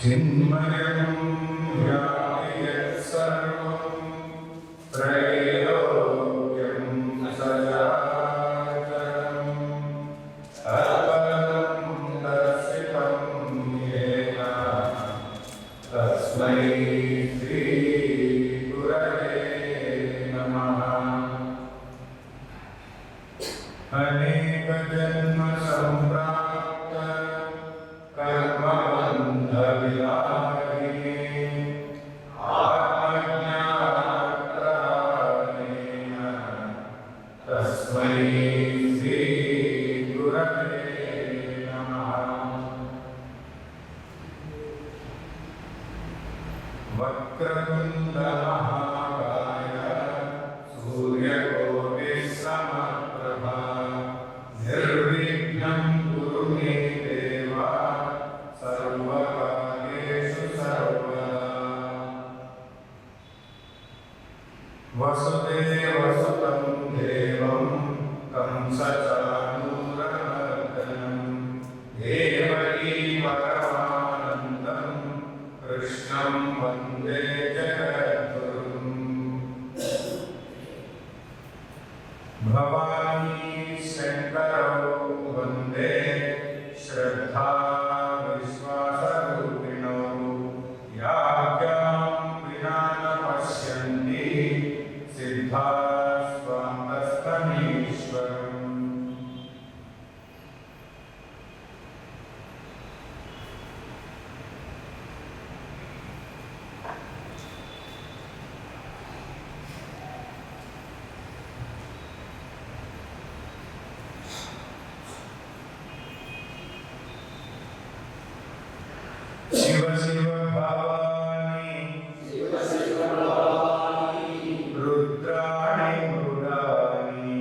चिन्मयं व्यापि यत्सर्वं त्रैलोक्यं सचराचरम् तत्पदं दर्शितं येन तस्मै श्रीगुरवे नमः। अनेकजन्म सम्प्राप्त कर्मबन्धविदारिणे आत्मज्ञानप्रदानेन तस्मै श्रीगुरवे नमः। वक्रतुण्डमहाकाय सूर्यकोटिसमप्रभा निर्विघ्नं कुरु मे देव सर्वकार्येषु सर्वदा। वसुदेवसुतं देवं कंसचाणूरमर्दनं देवकी परमानन्दं कृष्णं वन्दे जगद्गुरुम्। भवानी शंकरौ वन्दे श्रद्धा विश्वासरूपिणौ याज्ञां विना न पश्यन्ति सिद्धा स्वान्तस्तमीश्वरम्। शिव शिव भवानी रुद्राणि मृडानि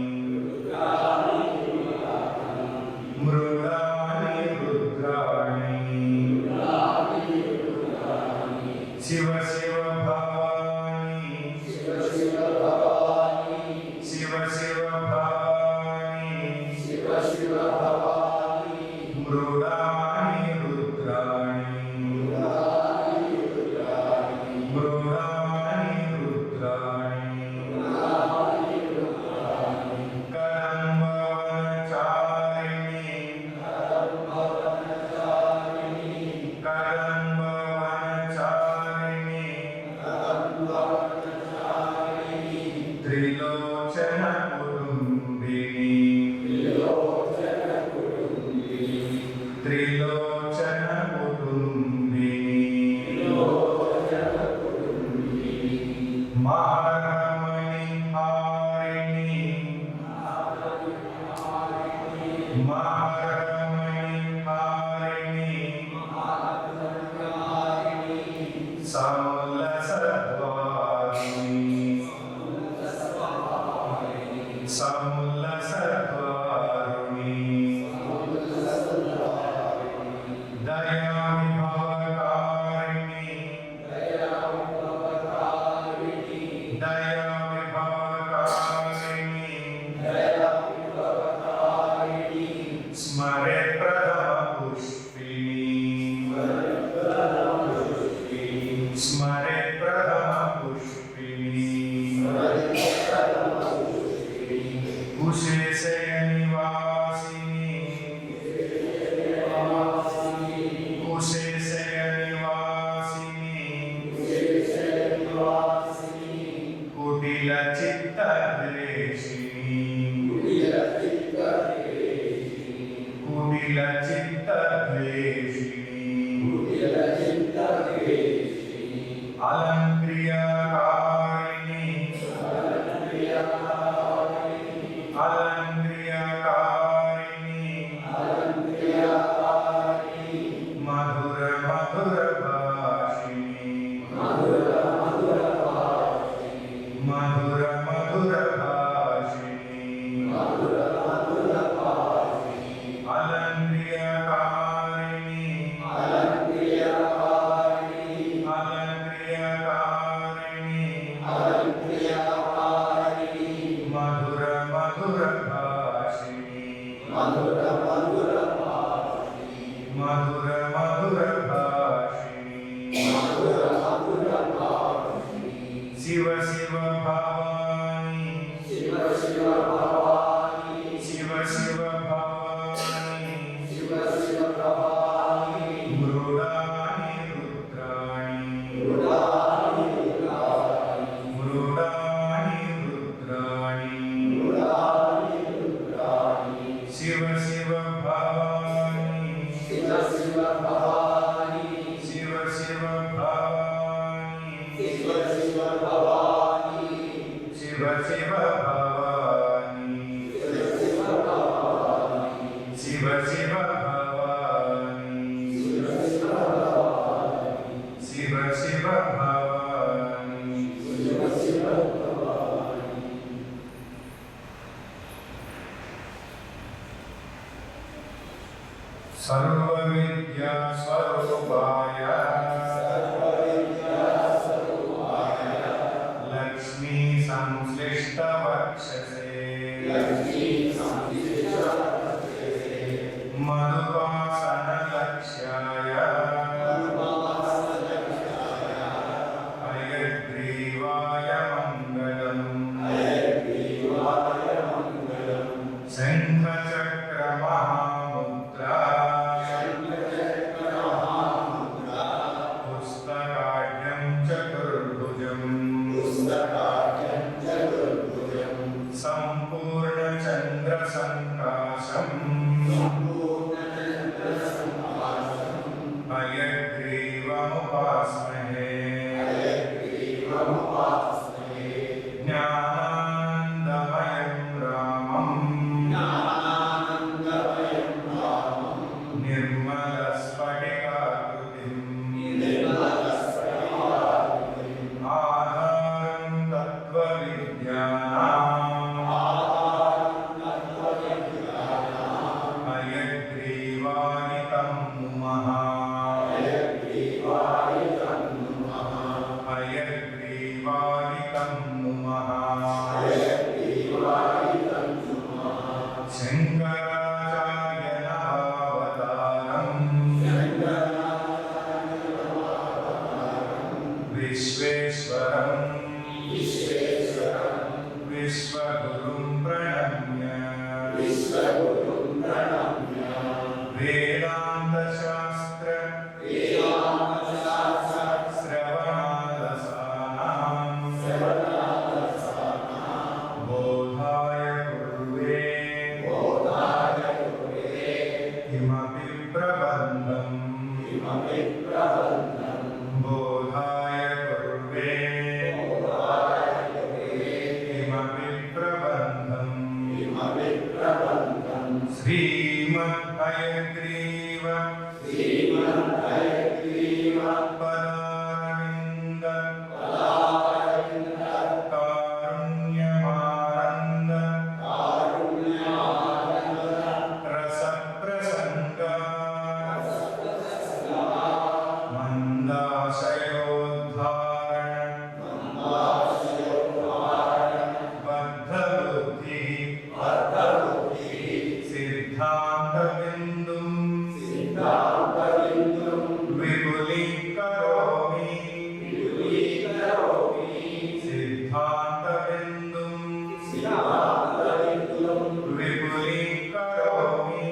मृडानि रुद्राणि शिव शिव भवानी शिव शिव भवानी मृडानि रुद्राणि मृडानि रुद्राणि कदम्बवनचारिणि कदम्बवनचारिणि त्रिलोचनकुटुम्बिनि त्रिलोचनकुटुम्बिनि महर्मणिहारिणि महर्मणिहारिणि समुल्लसद्वारिणि समुल्लसद्वारिणि दयाविभवकारिणि दयाविभवकारिणि स्मरे प्रथमपुष्पिणि स्मरे प्रथमपुष्पिणि कुशेशयनिवासिनि कुशेशयनिवासिनि कुटिलचित्तद्वेषिणि कुटिलचित्तद्वेषिणि अलङ्क्रियकारिणि अलङ्क्रियकारिणि मधुर मधुरभाषिणि मधुर मधुरभाषिणि अलङ्क्रियकारिणि अलङ्क्रियकारिणि मधुर मधुरभाषिणि Shiva Shiva Bhavani, Shiva Shiva Bhavani, Shiva Shiva Bhavani, Shiva Shiva Bhavani, Shiva Shiva Bhavani, Shiva Shiva Bhavani, Shiva Shiva Bhavani, Shiva Shiva Bhavani, Shiva Shiva Bhavani. Shiva Shiva Bhavani. Sarva Vidya Swarupaya, Lakshmi Samslishta Vakshase, Madhupasana Lakshyaya, Ayagrivaya Mangalam, Shankaracharya Mahamudra, Pustakadhyam Chaturbhujam, Sampurna Chandra Sankasam, Ayagrivam Upasmahe, Jnanaandamayam Ramam, Nirmala Spatikaकृतिम्, Adharam Tattva Vidyanam, Ayagrivayitam Numaha, Ayagrivayitam Numaha, Shankaracharya Navavataram, Vishveshwaram, Vishwagurum Pranamya, Vedanta Shastra, Sravanadasanam, Bodhaya Kurve, Imapi Prabandham, Bodhaya Kurve, Imapi Prabandham, Srimad Hayagriva, Padavinda, Karunyamaranda, Rasaprasanga, Mandasayodharana, Baddhabuddhi, Sidhantha Bindum, Vipulikaromi, Sidhantha Bindum, Vipulikaromi.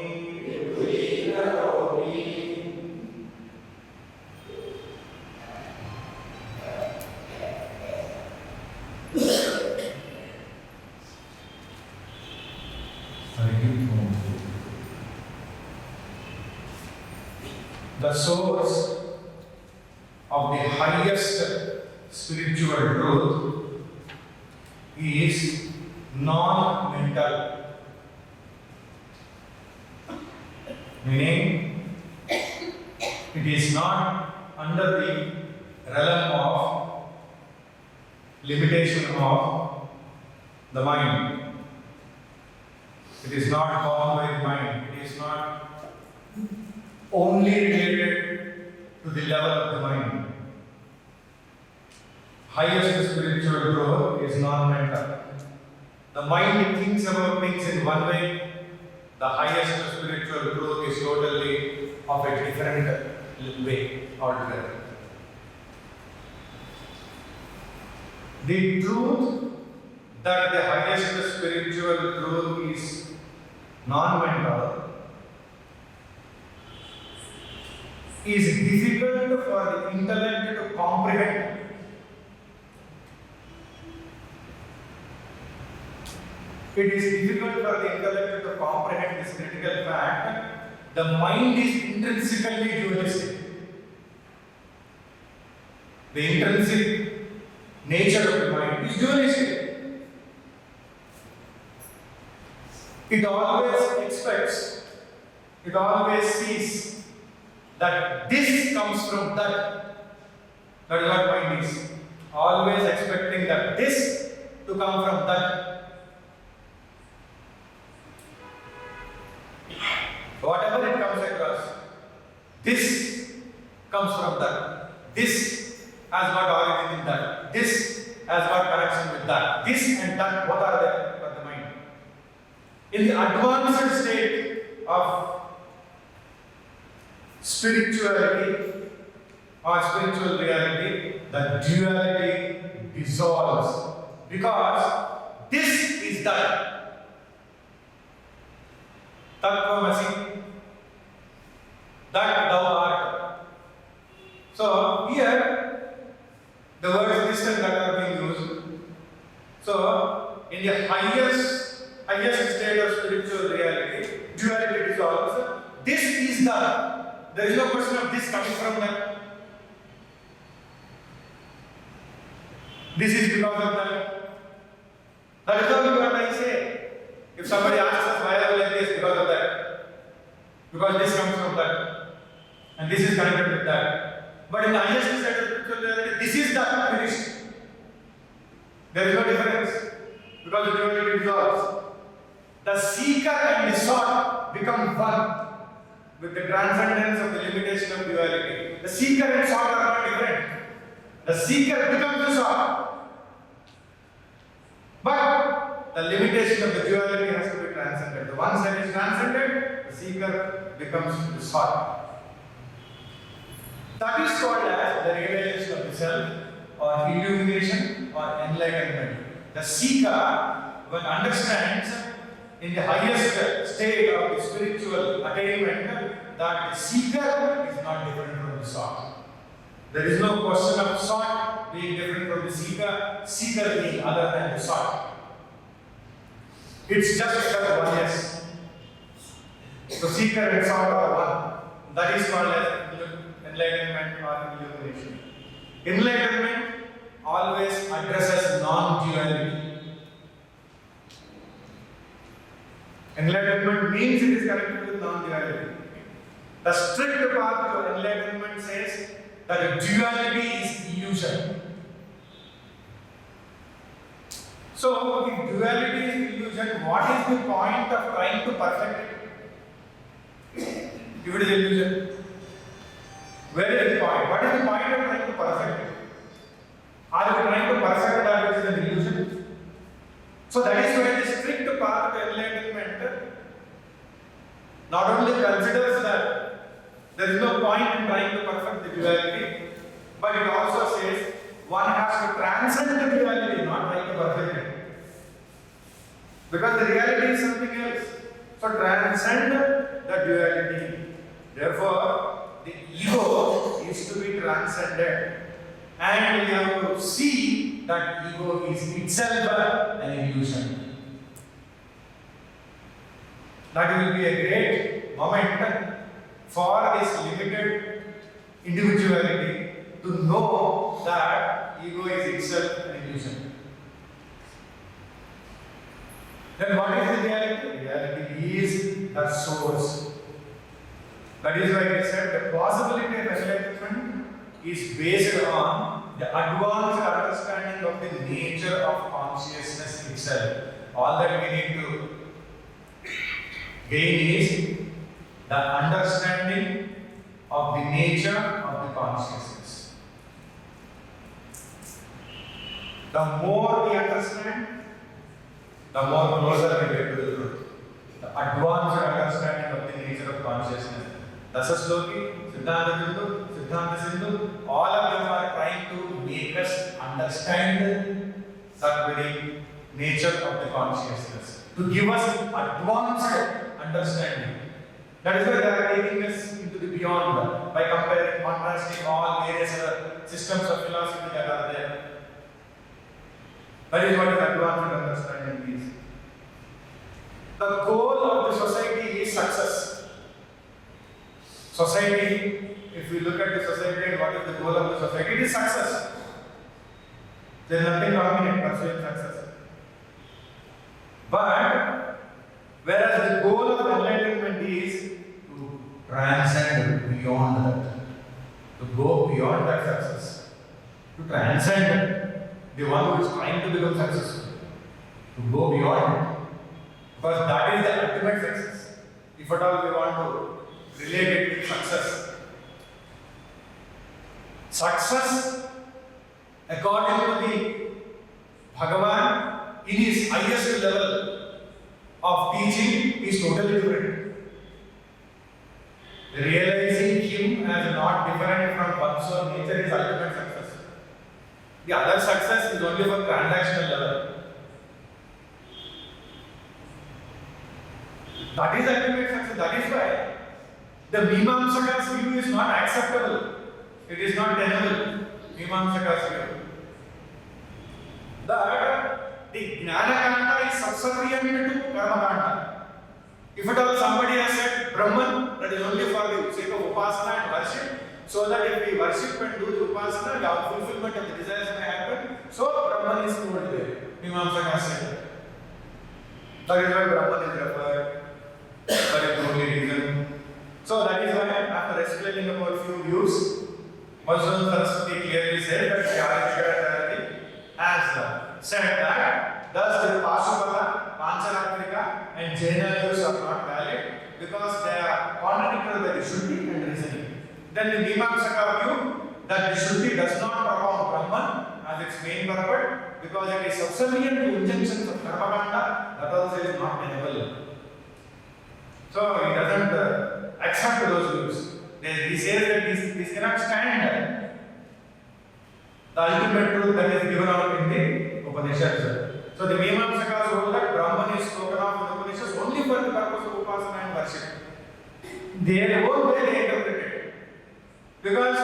The source of the highest spiritual truth is non-mental, meaning it is not under the realm of limitation of the mind. It is not bound by the mind. It is not only related to the level of the mind. Highest spiritual growth is non-mental. The mind thinks about things in one way. The highest spiritual growth is totally of a different way altogether. The truth that the highest spiritual truth is non-mental is difficult for the intellect to comprehend. It is difficult for the intellect to comprehend this critical empirical fact, the mind is intrinsically dualistic. The intrinsic nature of the mind is dualistic. It always expects, it always sees that this comes from that. That is what mind is. Always expecting that this to come from that. Whatever it comes across, this comes from that. This has got origin in that. This has got connection with that. This and that, both are there for the mind. In the advanced state of spirituality or spiritual reality, the duality dissolves because this is that. Tattvamasi, that thou art. So here the words this and that are being used. So in the highest state of spiritual reality, duality dissolves. This is that. There is no question of this coming from that. This is because of that. That is what I say. If somebody asks us why are we like this, because of that. Because this comes from that. And this is connected with that. But in the highest state of spiritual reality, this is that finished. There is no difference. Because the duality dissolves. The seeker and the sought become one with the transcendence of the limitation of duality. The seeker and sought are not different. The seeker becomes the sought. But the limitation of the duality has to be transcended. The once that is transcended, the seeker becomes the sought. That is called as the realization of the self, or illumination, or enlightenment. The seeker, when understands in the highest state of the spiritual attainment, that the seeker is not different from the sought. There is no question of sought being different from the seeker, seeker being other than the sought. It's just that oneness. So seeker and sought are one. That is called as enlightenment or illumination. Enlightenment always addresses non-duality. Enlightenment means it is connected with non-duality. The strict path to enlightenment says that duality is illusion. So, if duality is illusion, what is the point of trying to perfect it? If it is illusion, where is the point? What is the point of trying to perfect it? Are we trying to perfect that which is an illusion? So that is why the strict path to enlightenment not only considers that there is no point in trying to perfect the duality, but it also says one has to transcend the duality, not try to perfect it. Because the reality is something else. So transcend the duality. Therefore, the ego is to be transcended. And we have to see that ego is itself an illusion. That will be a great moment for this limited individuality to know that ego is itself an illusion. Then what is the reality? Reality is the source. That is why we said the possibility of enlightenment is based on the advanced understanding of the nature of consciousness itself. All that we need to gain is the understanding of the nature of the consciousness. The more we understand, the more closer we get to the truth. The advanced understanding of the nature of consciousness. Dasa, SLOKI, Bindu, Sidhantha, Sindhu, all of them are trying to make us understand that very nature of the consciousness, to give us advanced understanding. That is why they are taking us into the beyond by comparing, contrasting all various other systems of philosophy that are there. That is what advanced understanding is. The goal of the society is success. Society, if we look at the society and what is the goal of the society, it is success. There is nothing wrong in pursuing success. But whereas the goal of enlightenment is to transcend beyond that, to go beyond that success, to transcend the one who is trying to become successful, to go beyond it. Because that is the ultimate success. If at all we want to relate it with success. Success, according to the Bhagavan, in his highest level of teaching, is totally different. Realizing him as not different from one's own nature is ultimate success. The other success is only for transactional level. That is ultimate success. That is why the Mimamsaka's view is not acceptable. It is not tenable. Mimamsaka's view. That the Jnana-kanda is subservient to Karma-kanda. If at all somebody has said Brahman, that is only for the sake of upasana and worship, so that if we worship and do the upasana, the fulfillment of the desires may happen. So Brahman is told there. Mimamsaka said. That is why Brahman is referred. That is the only reason. So that is why, after explaining about few views, Madhusudana Saraswati clearly said that Shankaracharya has said that thus the Pashupata, Pancharatrika and Jaina views are not valid because they are contradictory by the Shuddhi and reasoning. Then the Mimamsaka view that the Shuddhi does not perform Brahman as its main purpose because it is subservient to injunctions of Karma-kanda, that also is not tenable. So he doesn't accept those views. He says that this cannot stand the ultimate truth that is given out in the Upanishads. So the Mimamsakas hold that Brahman is spoken of in the Upanishads only for the purpose of upasana and worship. Their own way they interpret it. Because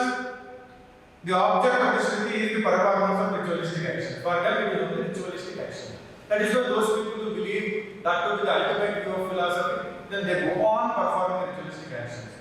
the object of the Shruti is the performance of ritualistic action. For them it is only ritualistic action. That is why those people who believe that to be the ultimate view of philosophy, then they go on performing ritualistic actions.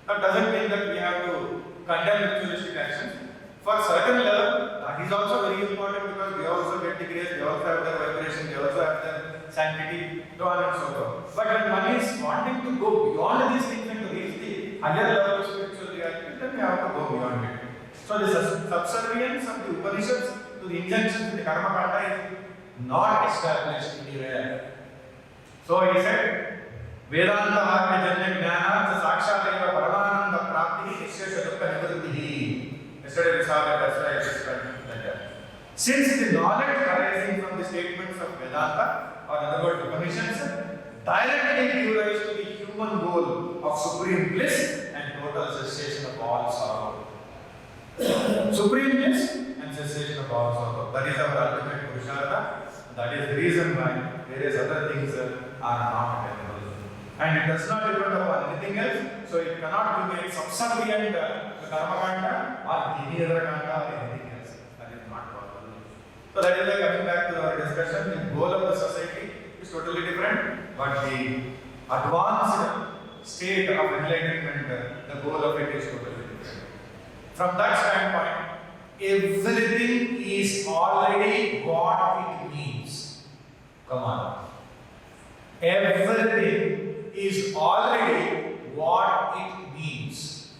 That doesn't mean that we have to condemn ritualistic actions. For certain level, that is also very important because they also get the grace, they also have their vibration, they also have their sanctity, so on and so forth. But when one is wanting to go beyond these things and to reach the higher level of spiritual reality, then we have to go beyond it. So the subservience of the Upanishads to the injunctions in the Karma-kanda is not established anywhere. So he said, Vedanta Vakya Janya Jnana Sakshataiva Paramananda Prapti Nishesha Dukkha Nivruddhihi. Yesterday we saw that, that's why I explained like that. Since the knowledge arising from the statements of Vedanta, or in other words Upanishads, directly give rise to the human goal of supreme bliss and total cessation of all sorrow. Supreme bliss and cessation of all sorrow. That is our ultimate Purushartha. That is the reason why various other things are not available. And it does not depend upon anything else, so it cannot be made subservient to Karma-kanda or any other kanda or anything else. That is not possible. So that is why coming back to our discussion, the goal of the society is totally different, but the advanced state of enlightenment, the goal of it is totally different. From that standpoint, everything is already what it means. Come on. Everything is already what it means.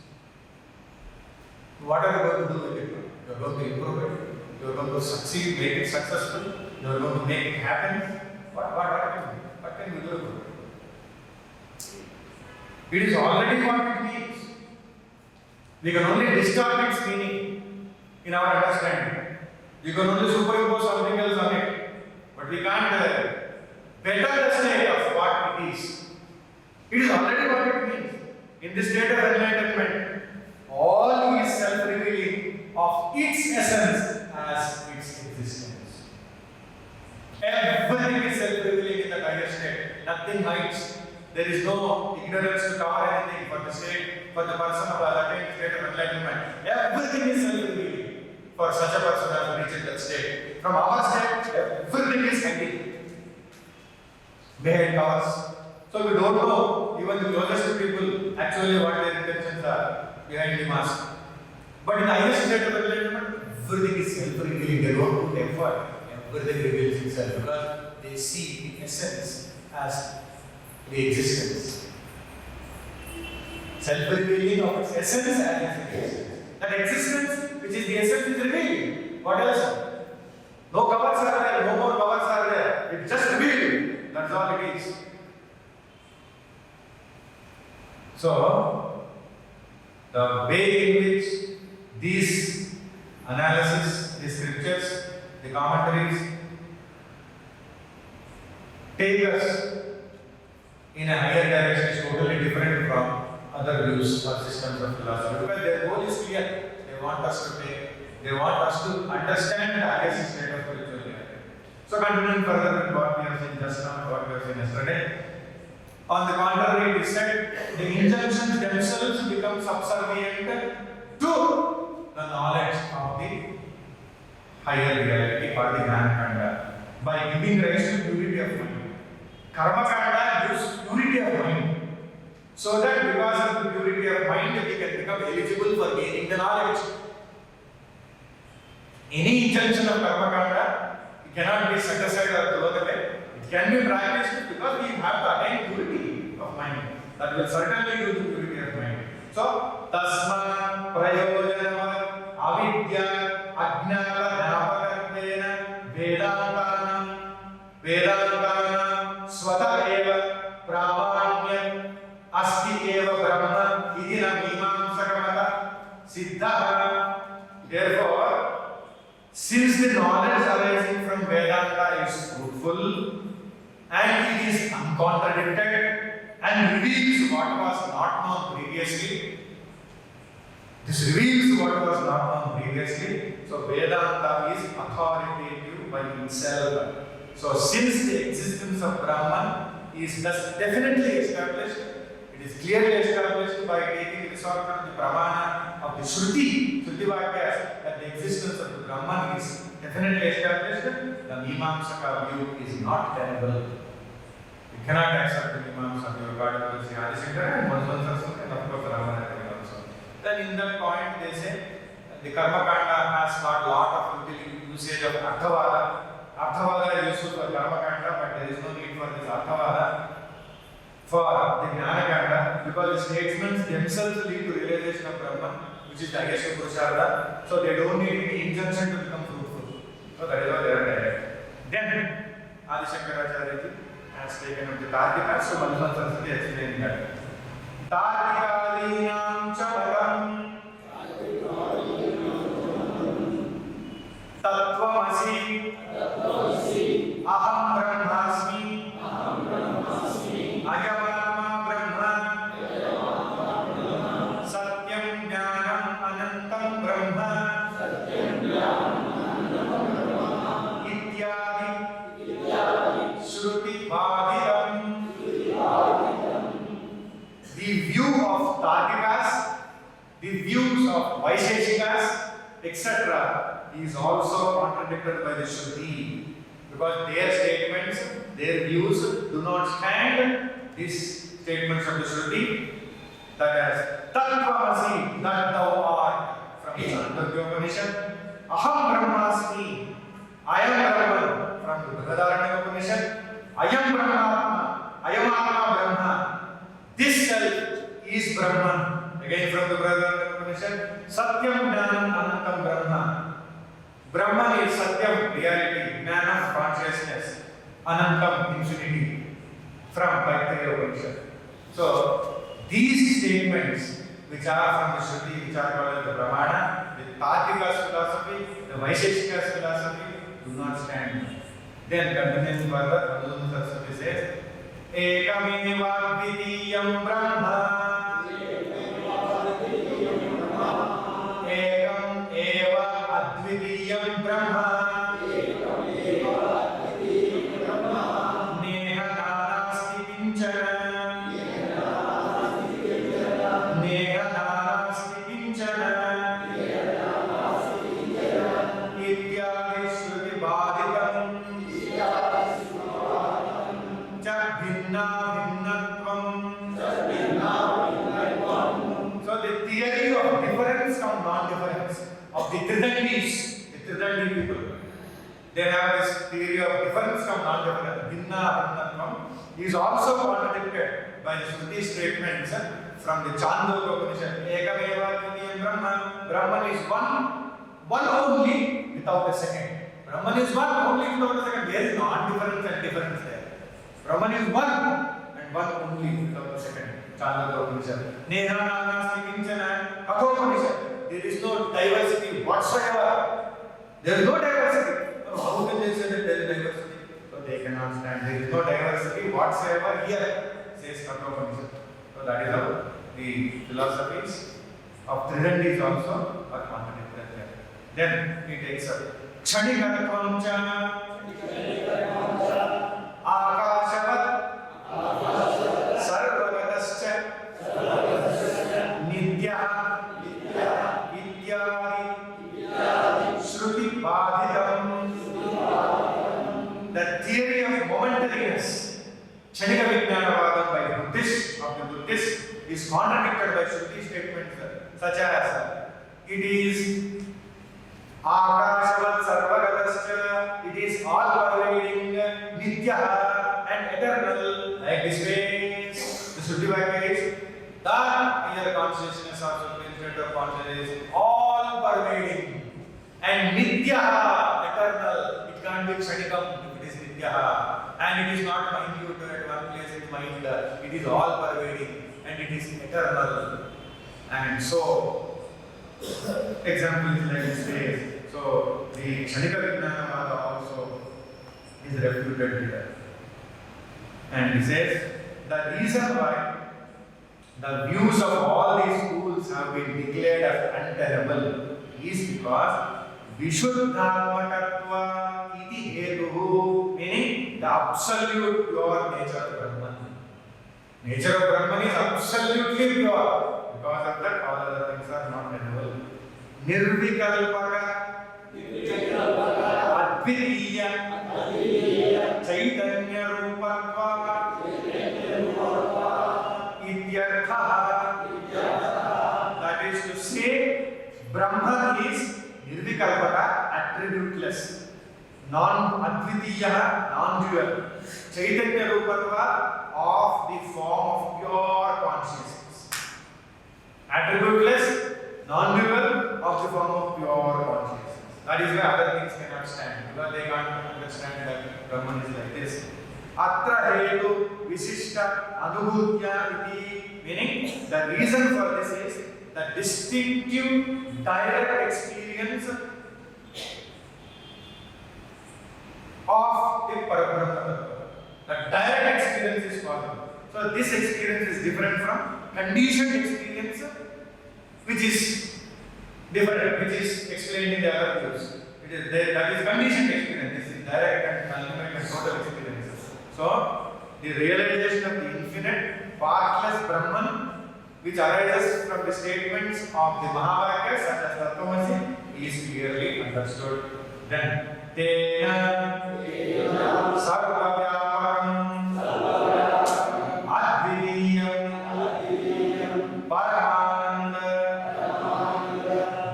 What are you going to do with it? You are going to improve it. You are going to succeed, make it successful. You are going to make it happen. What can we do about it? It is already what it means. We can only distort its meaning in our understanding. We can only superimpose something else on it. But we can't better the state of what it is. It is already what it means. In this state of enlightenment, all is self-revealing of its essence as its existence. Everything is self-revealing in the higher state. Nothing hides. There is no ignorance to cover anything for the state, for the person of attaining state of enlightenment. Everything is self-revealing for such a person as reached that state. From our state, everything is hiding behind covers. So we don't know, even the closest people, actually what their intentions are behind the mask. But in the highest state of enlightenment, everything is self-revealing. They don't put effort. Everything reveals itself because they see the essence as the existence. Self-revealing of its essence as its existence. That existence, which is the essence, is revealing. What else? No covers are there, no more covers are there. It's just revealed. That's all it is. So, the way in which these analysis, the scriptures, the commentaries take us in a higher direction is totally different from other views or systems of philosophy. Because their goal is clear. They want us to understand the highest state of spiritual life. So continuing further with what we have seen just now and what we have seen yesterday. On the contrary, it is said the injunctions themselves become subservient to the knowledge of the higher reality or the Gnana by giving rise to purity of mind. Karma Kanda gives purity of mind. So that because of the purity of mind, we can become eligible for gaining the knowledge. Any injunction of Karma Kanda cannot be set aside or thrown away. It can be practiced because we have to attain purity of mind. That will certainly give the purity of mind. So, Tasma Prayojanava Avidya Ajnana Dhanapakatvena Vedantanam Swata Eva Pramanyam Asti Eva Brahma Idina Mimamsakamata Sidhantha. Therefore, since the knowledge arising from Vedanta is fruitful and it is uncontradicted and reveals what was not known previously, this reveals what was not known previously. So Vedanta is authoritative by itself. So since the existence of Brahman is thus definitely established, it is clearly established by taking resort to the Pramana of the Shruti Vakyas, that the existence of the Brahman is definitely established. The Mimamsaka view is not tenable. We cannot accept the Mimamsaka view according to the Shankara and Madhusudana and of course Ramaraya also. Then in that point they say the Karma Kanda has got lot of usage of Arthavada. Arthavada is useful for Karma Kanda, but there is no need for this Arthavada for the Gnana Kanda because the statements themselves lead to realization of Brahman, which is the highest Purushartha. So they don't need any injunction to become fruitful. So that is why they are direct. Then Adi Shankaracharya has taken up the Tartika, so Madhusudana Saraswati explained that. Tartikalinam chamatam Tattvamasi Aham Brahmasmi Ayamatma Brahma Satyam Jnanam Anantam Brahma Ityadi Shruti Bhadiram. The view of Tarkikas, the views of Vaisheshikas, etc. is also contradicted by the Shruti because their statements, their views do not stand these statements of the Shruti, that is Tattvamasi, that thou art, from Chandala Upanishad, Aham Brahmasmi, I am Brahman, from the Brihadaranyaka Upanishad, I am Brahmatma, I am Atma Brahma, this self is Brahman, again from the Brihadaranyaka Upanishad, Satyam Jnanam Anantam Brahma. Brahman is Satyam, reality, Jnana, consciousness, Anantam, infinity, from Taittiriya Upanishad. So, these statements, which are from the Shruti, which are called the Pramana, the Tartika's philosophy, the Vaisheshika's philosophy, do not stand. Then, continuing further, Madhusudana Saraswati says, Ekameva Dvitiyam Brahma, Ekam Eva Advitiyam Brahma, Neha Nanasti Kinchana, Neha Nanasti Kinchana, Ityadi Shruti Bhaditam, Cha Bhinna Bhinna of the Tridandis, the Tridandi people. They have this theory of difference from non-difference, Vinna Vinnatvam, is also contradicted by the Shruti statements from the Chandala Upanishad. Ekameva Dvitiyam Brahman. Brahman is one only without a second. Brahman is one only without a second. There is non-difference and difference there. Brahman is one and one only without a second. Chandala Upanishad. Neha Nanasti Kinchana Kathopanishad. There is no diversity whatsoever. There is no diversity. How can they say that there is diversity? So they cannot stand. There is no diversity whatsoever here, says Kathopanishad. So that is how the philosophies of Tridandis also are contradicted there. Then he takes up Kshanikatvam cha Akashavat Sarvagatascha Nityah Ityadi Shruti Badhitam. The theory of momentariness, Kshanika Vijnanavadam by Buddhists, of the Buddhists, is contradicted by Shruti statements such as it is Akashavat Sarvagatascha, it is all pervading, Nitya and eternal, like the space. The Shruti Vakya is that inner consciousness or supreme state of consciousness is all pervading and Nitya, eternal. It can't be Kshanikam if it is Nitya, and it is not minute at one place in mind. It is all pervading and it is eternal. And so, example is like this way. So, the Kshanika Vijnanavada also is refuted here. And he says, the reason why the views of all these schools have been declared as untenable is because Vishuddhatmatattva iti hetuhu, meaning the absolute pure nature of Brahman. Nature of Brahman is absolutely pure. Because of that, all other things are not tenable. Nirvikalpaka, Advitiya, Chaitanya Rupatva, Ityartha. That is to say, Brahman is Nirvikalpaka, attributeless, non-advitiya, non-dual. Chaitanya Rupatva, of the form of pure consciousness. Attributeless, non-dual, of the form of pure consciousness. That is why other things cannot stand, because they can't understand that Brahman is like this. Atra hetu visishta anubhutya iti, meaning the reason for this is the distinctive direct experience of the Parabrahma. The direct experience is possible. So this experience is different from conditioned experience, which is different, which is explained in the other views. That is conditioned experience. This is direct and ultimate and total experience. So the realization of the infinite, partless Brahman, which arises from the statements of the Mahavakya such as Tattvamasi, is clearly understood. Then Tena Sarvavyapakam Advitiyam Paramananda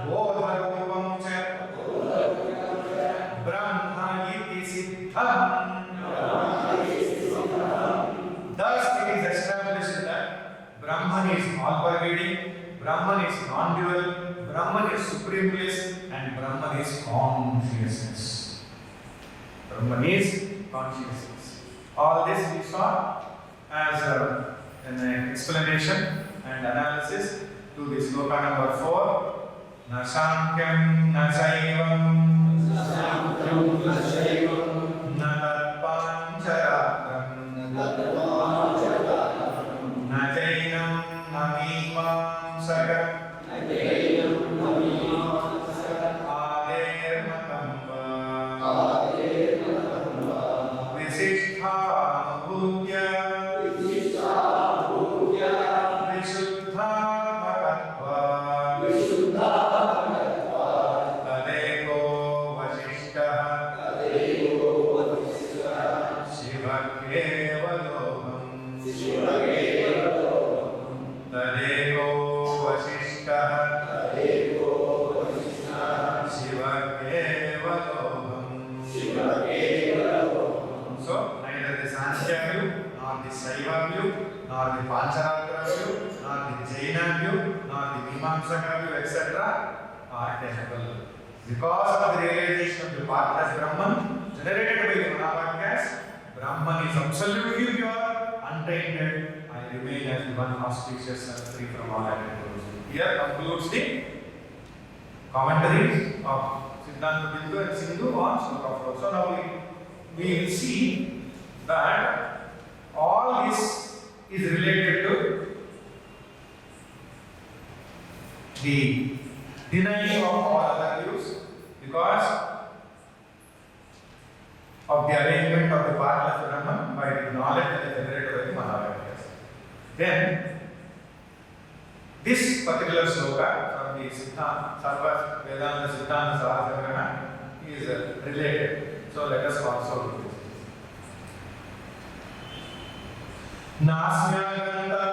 Bodharupam cha Brahma iti Sidham. Thus it is established that Brahman is all-pervading, Brahman is non-dual, Brahman is supreme bliss, and Brahman is consciousness. Brahman is consciousness. All this we saw as an explanation and analysis to the sloka number 4. Na sankyam na saivam na tatpancharatram na jainam na mimamsakam ader matamba visishtha anubhutya vishuddhatmatattva tadeko vasishtah shivakevaloham tadeko vasishtah Pancharatra view, nor the Jaina view, nor the Mimamsaka view, etc. are tenable. Because of the realization of the Partha Brahman generated by the Mahabharata, Brahman is absolutely pure, untainted, and remain as the one auspicious and free from all activities. Here concludes the commentaries of Siddhanta, Bindu and Sindhu on Sloka 4. So now we will see that all this is related to the denying of all other views because of the arrangement of the Partha Brahman by the knowledge that is generated by the Mahabharata. Then this particular sloka from the Sidhantha, Sarva Vedanta Sidhantha Sahasrana is related. So let us also do this. Nasmyaganta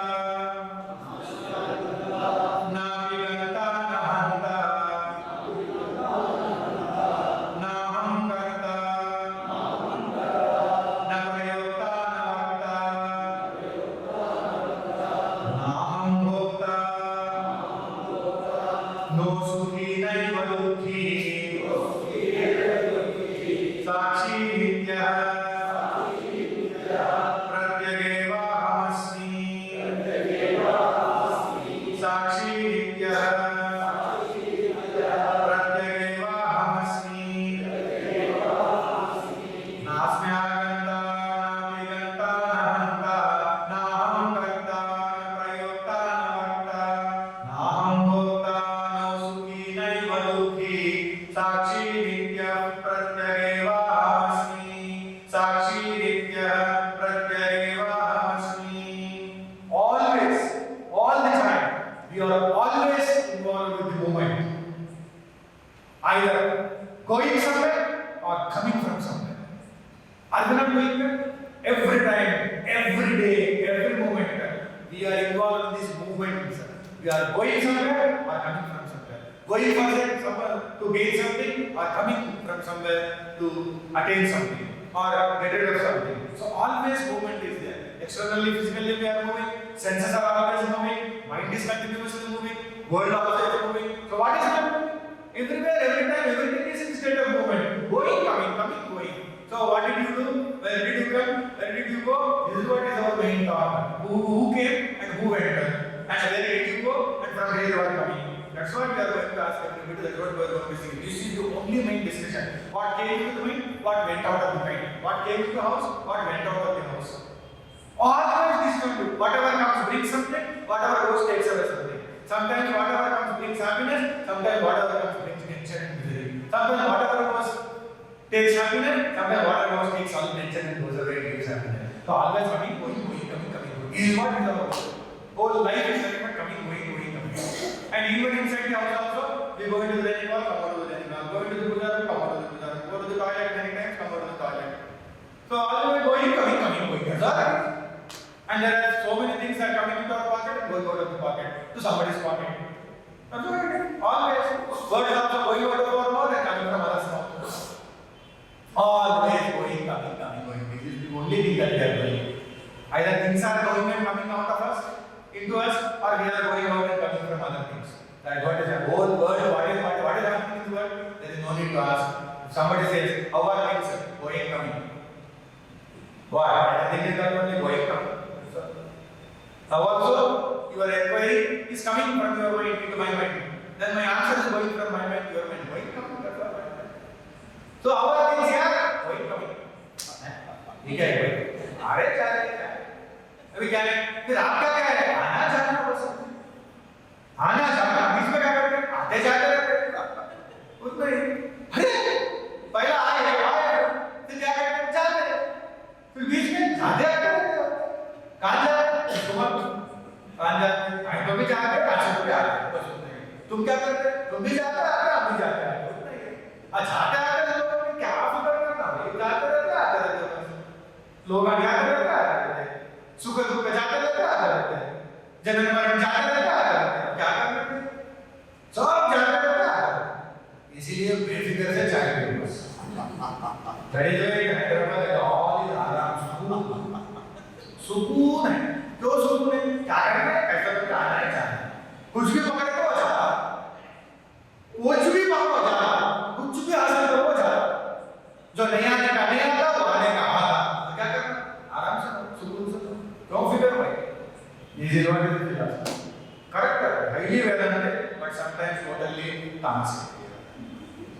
Naviganta Nahanta Naham Karta Naprayota Navarta Naham Bhokta No Sukhi Naiva Dukhi Sakshi Nitya attain something or get rid of something. So always movement is there. Externally, physically we are moving, senses are always moving, mind is continuously moving, world also is moving. So what is happening? Everywhere, every time, everything is in state of movement. Going, coming, going. So what did you do? Where did you come? Where did you go? This is what is our main thought. Who came and who went? And where did you go? And from where you are coming? That's what we are going to ask everybody. That's what we are going to see. This is the only main discussion. What came into the mind? What went out of the mind? What came into the house? What went out of the house? Always this one. Whatever comes brings something. Whatever goes takes away something. Sometimes whatever comes brings happiness. Sometimes whatever comes brings tension and misery. Sometimes whatever goes takes happiness. Sometimes whatever goes takes all tension and goes away and gives happiness. So always coming, going. This is what is our whole life is nothing but coming, going. And even inside the house also, we go into the dining hall, come out of the dining hall. Go into the puja room, come out of the puja room. Go to the toilet many times, come out of the toilet. So always going, coming. That's all it is. And there are so many things that are coming into our pocket and going out of the pocket to somebody's pocket. That's all it is. Always. Words also going out of our mouth and coming from others' mouth. Always going, coming. This is the only thing that we are doing. Either things are going and coming out of us, into us, or we are going out and coming from other things. That what is the whole world, what is happening in the world? There is no need to ask. If somebody says, how are things going, coming? Why? I think it's not only going, coming. Now also, your inquiry is coming from your mind into my mind. Then my answer is going from my mind to your mind. Going, coming, that's all. So how are things here? Going, coming. ठीक है भाई अरे चले अभी क्या है फिर आपका क्या है आना जाना बस आना जाना बीच में क्या करते हैं आते जाते रहते उतना ही अरे पहला आए फिर क्या करते हैं जाते फिर बीच में जाते आते कहाँ जाते कहाँ जाते आई तो भी जाते काशी तो भी आते बस उतना ही तुम क्या करते तुम भी जाते आते हम भी जाते आते उतना ही जाते आते लोग क्या फिक्र करना भाई जाते रहते आते रहते लोग जाते रहते सुख दुख जाते रहते जन्म मरण जाते रहते क्या करते सब जाते रहते इसीलिए बेफिक्र से चाहिए बस बड़े जो हैदराबाद है ऑल इज आराम सुकून है क्यों सुकून है This is what is philosophy. Correct, highly Vedanta, but sometimes totally tamasic.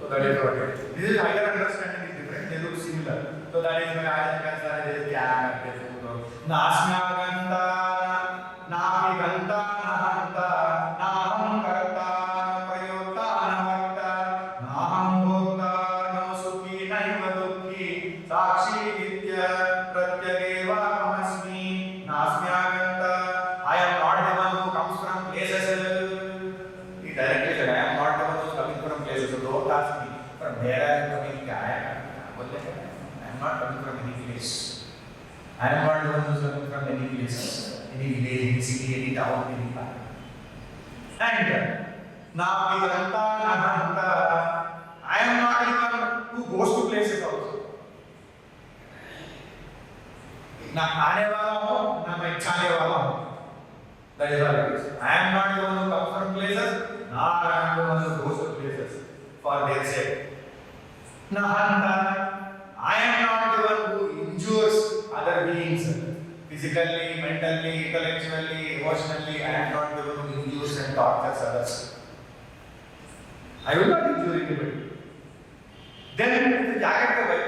So that is what it is. This is higher understanding is different, they look similar. So that is why Shankaracharya is Nasmyaganta, Naviganta, Nahanta, Naham Karta, Prayota, Navakta, Naham Bhokta, No Sukhi, Naiva Dukhi, Sakshi Vidya, Pratyageva Amasmi, Nasmyaganta. I am not the one who comes from places. He directly said, I am not the one who is coming from places. So don't ask me from where I am coming. I am not coming from any place. I am not the one who is coming from any places, any village, any city, any town, any park. And Naviganta, Nahanta. I am not the one who goes to places also. Na aane wala ho, na main chane wala ho. That is what it is. I am not the one who comes from places, nor I am the one who goes to places for their sake. Nahanta. I am not the one who injures other beings physically, mentally, intellectually, emotionally. I am not the one who injures and tortures others. I will not injure anybody. Then the jacket way.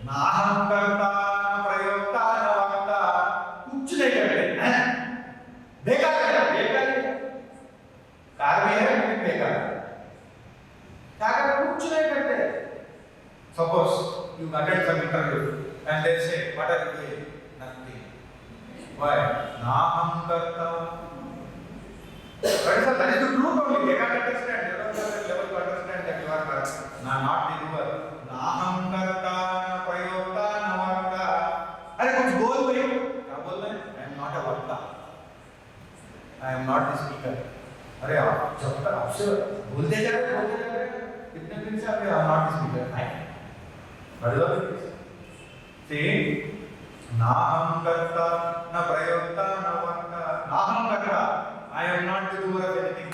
Naham karta, prayota, navakta. Kuch nahi karte. Bekar hai, bekar hai. Car भी है लेकिन बेकार है. क्या करते? कुछ नहीं करते. Suppose you attend some interview and they say, what are you doing? Nothing. Why? Naham karta. That is the truth only. They can't understand. They don't have the level to understand that you are correct. Not the doer. Naham karta, prayota, navakta. अरे कुछ बोल भाई. क्या बोल रहे हैं? I am not a vakta. I am not the speaker. अरे आप जब तक आपसे बोलते जा रहे कितने दिन से आप I am not the speaker. What is it? See, Naham karta, na prayota, na vakta. Naham karta. I am not the doer of anything.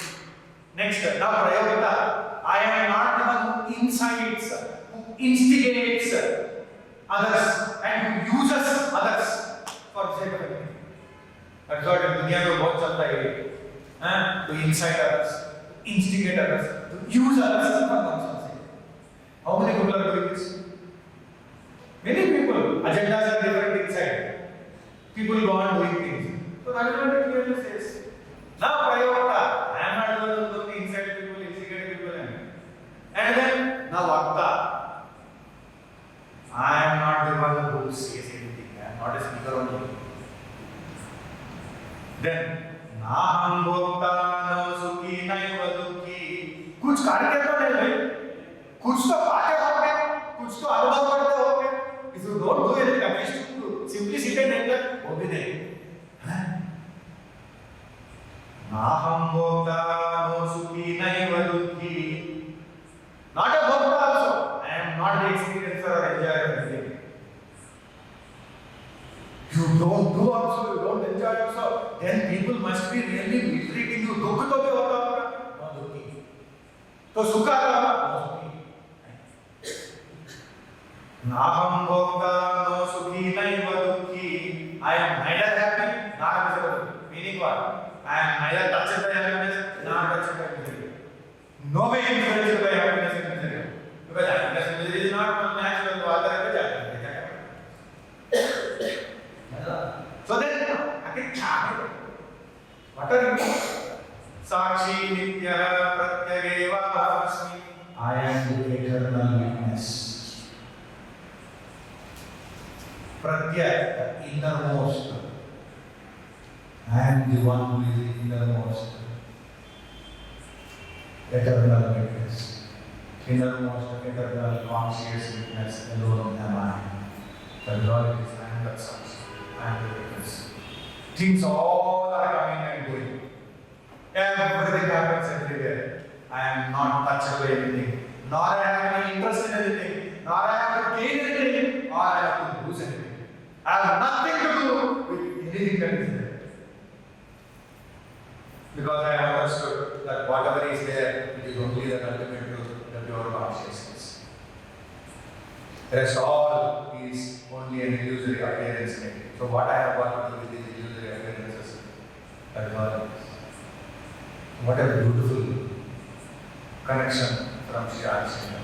Next, na prayota. I am not the one who incites, who instigates others and who uses others for the sake of anything. That's what in dunya mein bahut chalta hai. To incite others, to instigate others, to use others for themselves. How many people are doing this? Many people, agendas are different inside. People go on doing things. So that is what it clearly says. Now, prayota, I am not the one who is going to inside people, instigate people. And then, now vakta, I am not the one who says anything. I am not a speaker only. Then, naham bhokta, no sukhi, naiva dukhi. कुछ करके तो नहीं भाई, कुछ तो पाते होंगे, कुछ तो अनुभव करते होंगे. If you don't do anything, at least you simply sit and enter, वो भी नहीं. Naham bhokta, no sukhi, naiva dukhi. Not a bhokta also. I am not the experiencer or enjoyer of anything. You don't do also, you don't enjoy also. Then people must be really treating you. Dukh to bhi hota hoga, no dukhi. तो सुख आता है. Naham bhokta, no sukhi, naiva dukhi. I am neither happy nor miserable. Meaning what? I am neither touched by happiness nor touched by misery. No way influenced by happiness and misery. Because happiness and misery is not natural. तो आता है क्या? So then, what are you? Sakshi nitya pratyageva asmi. I am the eternal witness. Pratyag, the innermost. I am the one who is the innermost. Eternal witness. Innermost, eternal, conscious witness alone am I. The Lord is and the Sakshi. I am the witness. Things all are coming and going. Everything happens everywhere. I am not touched by anything. Nor I have any interest in anything. Nor I have to gain anything. Nor I have to lose anything. I have nothing to do with anything that is there. Because I have understood that whatever is there, it is only the ultimate truth, the pure consciousness. The rest all is only an illusory appearance. So what I have got to do with these illusory appearances? That is all it is. What a beautiful connection from Sri Radhishina.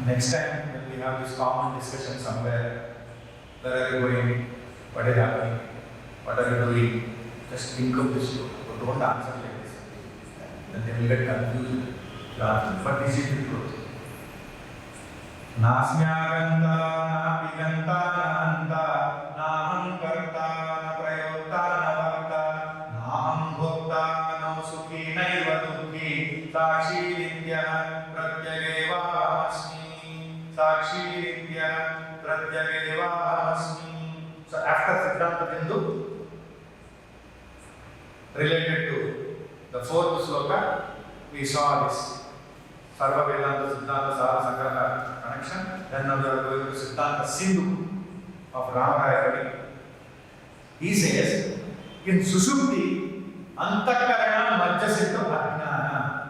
Next time when we have this common discussion somewhere, where are you going? What is happening? What are you doing? Just think of this sloka. But don't answer like this. Then they will get confused. But this is the truth. Nasmyaganta, na piganta, na anta, na hankarta, na prayota, na bhakta, na ambhokta, na sukhi, naiva dukhi, sakshi nitya, pratyageva asmi, sakshi nitya, pratyageva asmi. So after Sidhantha Bindu, related to the fourth sloka, we saw this Sarva Vedanta Sidhantha Sara Sangraha connection. Then now we are going to Sidhantha Sindhu of Ramaraya. He says, in Sushupti, Antakarana Majjasintu Ajnana.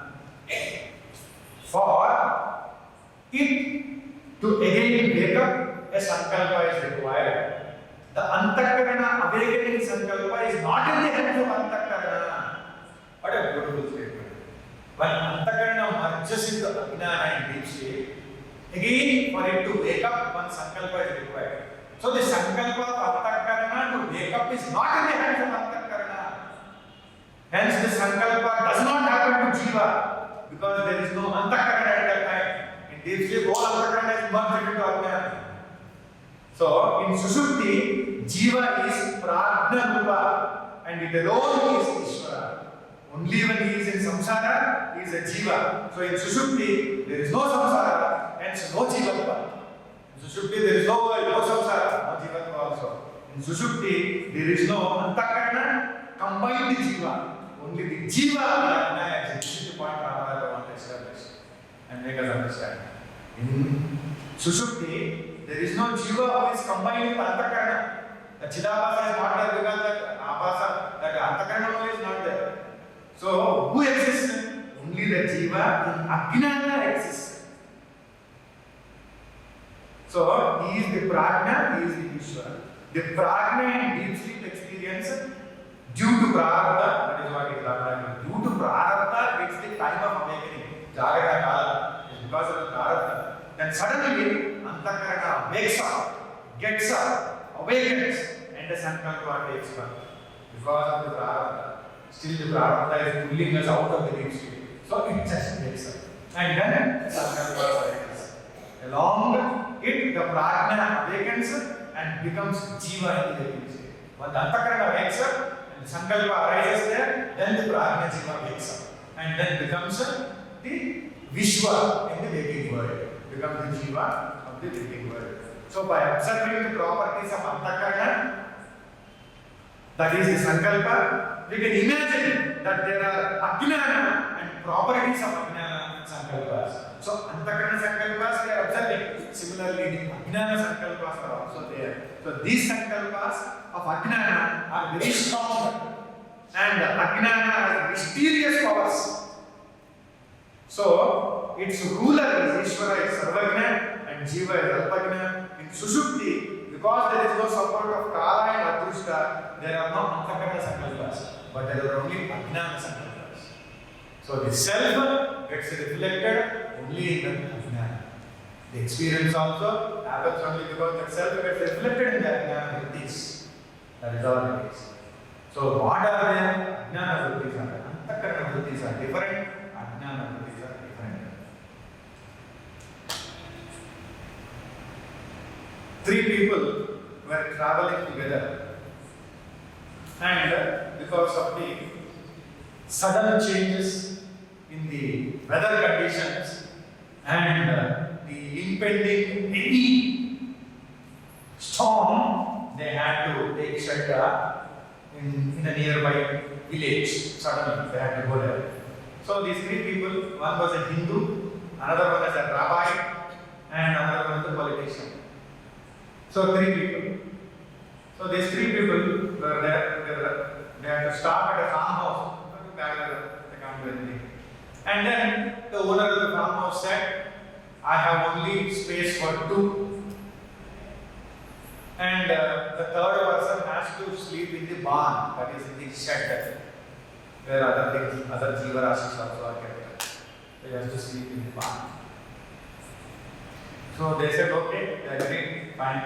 For it to again wake up, a Sankalpa is required. The Antakarana awakening Sankalpa is not in the hands of Antakarana. What a beautiful statement. When Antakarana merges into Ajnana in deep state, again for it to wake up, one Sankalpa is required. So the Sankalpa of Antakarana to wake up is not in the hands of Antakarana. Hence the Sankalpa does not happen to Jiva because there is no Antakarana at that time. In deep sleep, all Antakarana is merged into Ajnana. So in Sushupti, Jiva is Prajna Rupa and it alone is Ishvara. Only when he is in samsara, he is a jiva. So in Sushupti, there is no samsara, hence no jivatva. In Sushupti, there is no world, no samsara, no jivatva also. In Sushupti, there is no antakarana, combined jiva. Only the jiva exists. This is the point Ramaraya wants to establish and make us understand. In Sushupti, there is no jiva who is combined with antakarana. The Chidabhasa is not there because that abhasa, that antakarana only is not there. So, who exists? Only the Jiva in Ajnana exists. So, he is the Prajna, he is the Ishvara. The Prajna in deep sleep experience, due to Prarabdha, that is what is Ramaraya. Due to Prarabdha, it's the time of awakening. Jagrata Kala is because of the Prarabdha. Then suddenly, Antakarana wakes up, gets up, awakens, and the Sankalpa takes birth. Because of the Prarabdha. Still the Prarabdha is pulling us out of the deep sleep. So it just wakes up. And then Sankalpa awakens. Along it, the Prajna awakens and becomes Jiva in the deep sleep. When the Antakarana wakes up and the Sankalpa arises there, then the Prajna Jiva wakes up. And then becomes the Vishwa in the waking world. Becomes the Jiva of the waking world. So by observing the properties of Antakarana, that is the Sankalpa, we can imagine that there are Ajnana and properties of Ajnana and Sankalpas. So Antakarana Sankalpas we are observing. Similarly, the Ajnana Sankalpas are also there. So these Sankalpas of Ajnana are very strong and Ajnana has mysterious powers. So its ruler is Ishvara, is Sarvagna and Jiva is Alpagna. In Sushupti, because there is no support of Kala and Adrushta, there are no Antakarana Sankalpas. But there are only Ajnana Sankalpas. So the self gets reflected only in the Ajnana. The experience also happens only because the self gets reflected in the Ajnana Vrittis. That is all it is. So what are there? Ajnana Vrittis are Antakarana Vrittis are different, Ajnana Vrittis are different. Three people were traveling together. And because of the sudden changes in the weather conditions and the impending heavy storm, they had to take shelter in a nearby village. Suddenly, they had to go there. So these three people, one was a Hindu, another one was a rabbi, and another one was a politician. So three people. So these three people were there together. They had to stop at a farmhouse. They can't do anything. And then the owner of the farmhouse said, I have only space for two. And the third person has to sleep in the barn, that is in the shed, where other things, other jiva rashis also are kept. So he has to sleep in the barn. So they said, okay, they agreed, fine.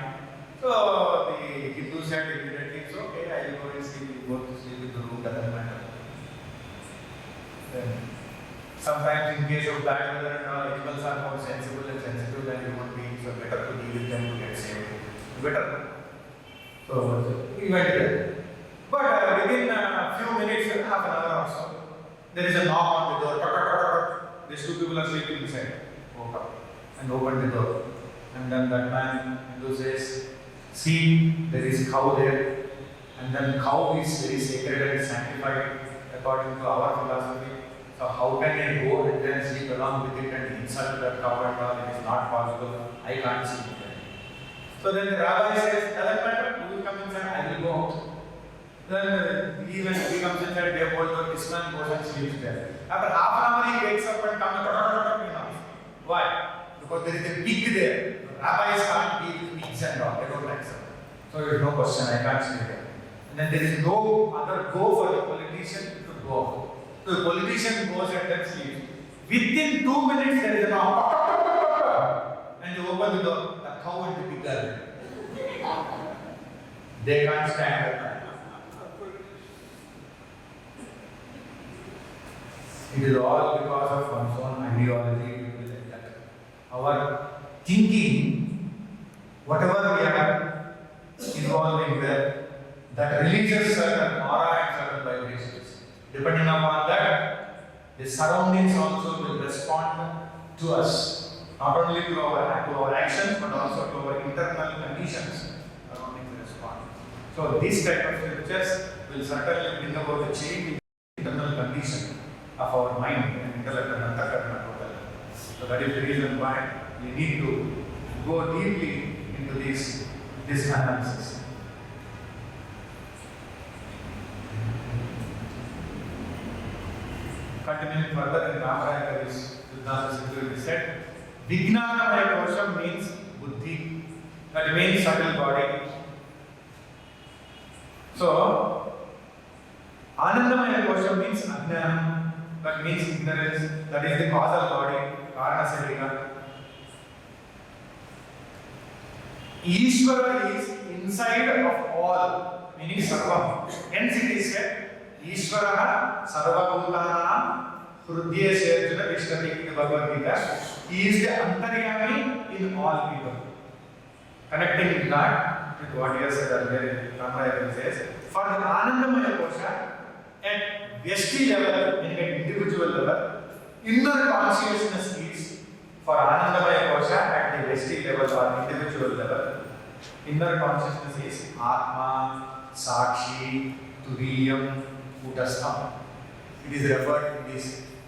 So the Hindu said immediately, it's okay, I will go and sleep, go to sleep in the room, doesn't matter. Then, sometimes in case of bad weather and all, animals are more sensible and sensitive than human beings, so better to deal with them to get saved. Better. So we went there. But within a few minutes, half an hour or so, there is a knock on the door. These two people are sleeping inside. Woke up and opened the door. And then that man Hindu says, see, there is cow there. And then cow is very sacred and sanctified according to our philosophy. So how can I go and then sleep along with it and insult that cow and all? It is not possible. I can't sleep there. So then the rabbi says, doesn't matter, you will come inside, I will go out. Then he comes inside, they both go, this man goes and sleeps there. After half an hour he wakes up and comes, why? Because there is a pig there. Rabbis can't deal with pigs and all, they don't accept. So there is no question, I can't sleep there. And then there is no other go for the politician to go out. So the politician goes and then sleeps. Within 2 minutes there is a knock. And you open the door, the cow and the pig are there. They can't stand that. It is all because of one's own ideology. Our thinking, whatever we are involved in that releases certain aura and certain vibrations. Depending upon that, the surroundings also will respond to us, not only to our actions, but also to our internal conditions. Surroundings respond. So these type of scriptures will certainly bring about the change in the internal condition of our mind and intellect and antakarana totally. So that is the reason why we need to go deeply into this analysis. Continuing further in Ramaraya, Kavi's Dasa, Sindhu, it is said, Vijnanamaya Kosham means buddhi, that means subtle body. So, Anandamaya Kosham means ajnanam, that means ignorance, that is the causal body, karana sarira. Ishvara is inside of all, meaning sarvam. Hence it is said, Ishvara sarvabhutanam hrudya sherjuna vishtati in Bhagavad Gita. He is the antaryami in all people. Connecting that with what he has said earlier, Ramaraya says, for the Anandamaya Kosha, at Vyashti level, meaning at individual level, inner consciousness is, for Anandamaya Kosha, at the Vyashti level or individual level, inner consciousness is Atma, Sakshi, Turiyam, Utastham. It is referred to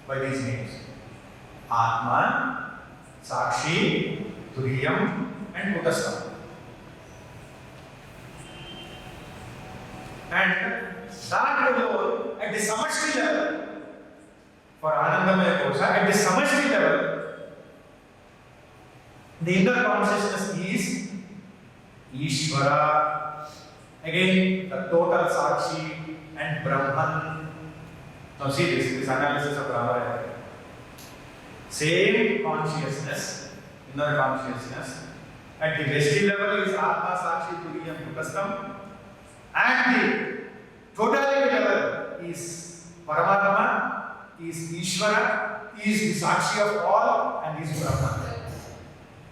by these names. Atma, Sakshi, Turiyam, and Utastham. And that alone, at the samashti level, for Anandamaya Kosha, at the samashti level, the inner consciousness is Ishvara, again the total Sakshi and Brahman. Now see this analysis of Ramaraya. Same consciousness, inner consciousness, at the Vyashti level is Atma, Sakshi, Turiyam, Utastham. At the totality level is Paramatma, is Ishvara, is the Sakshi of all, and is Brahman.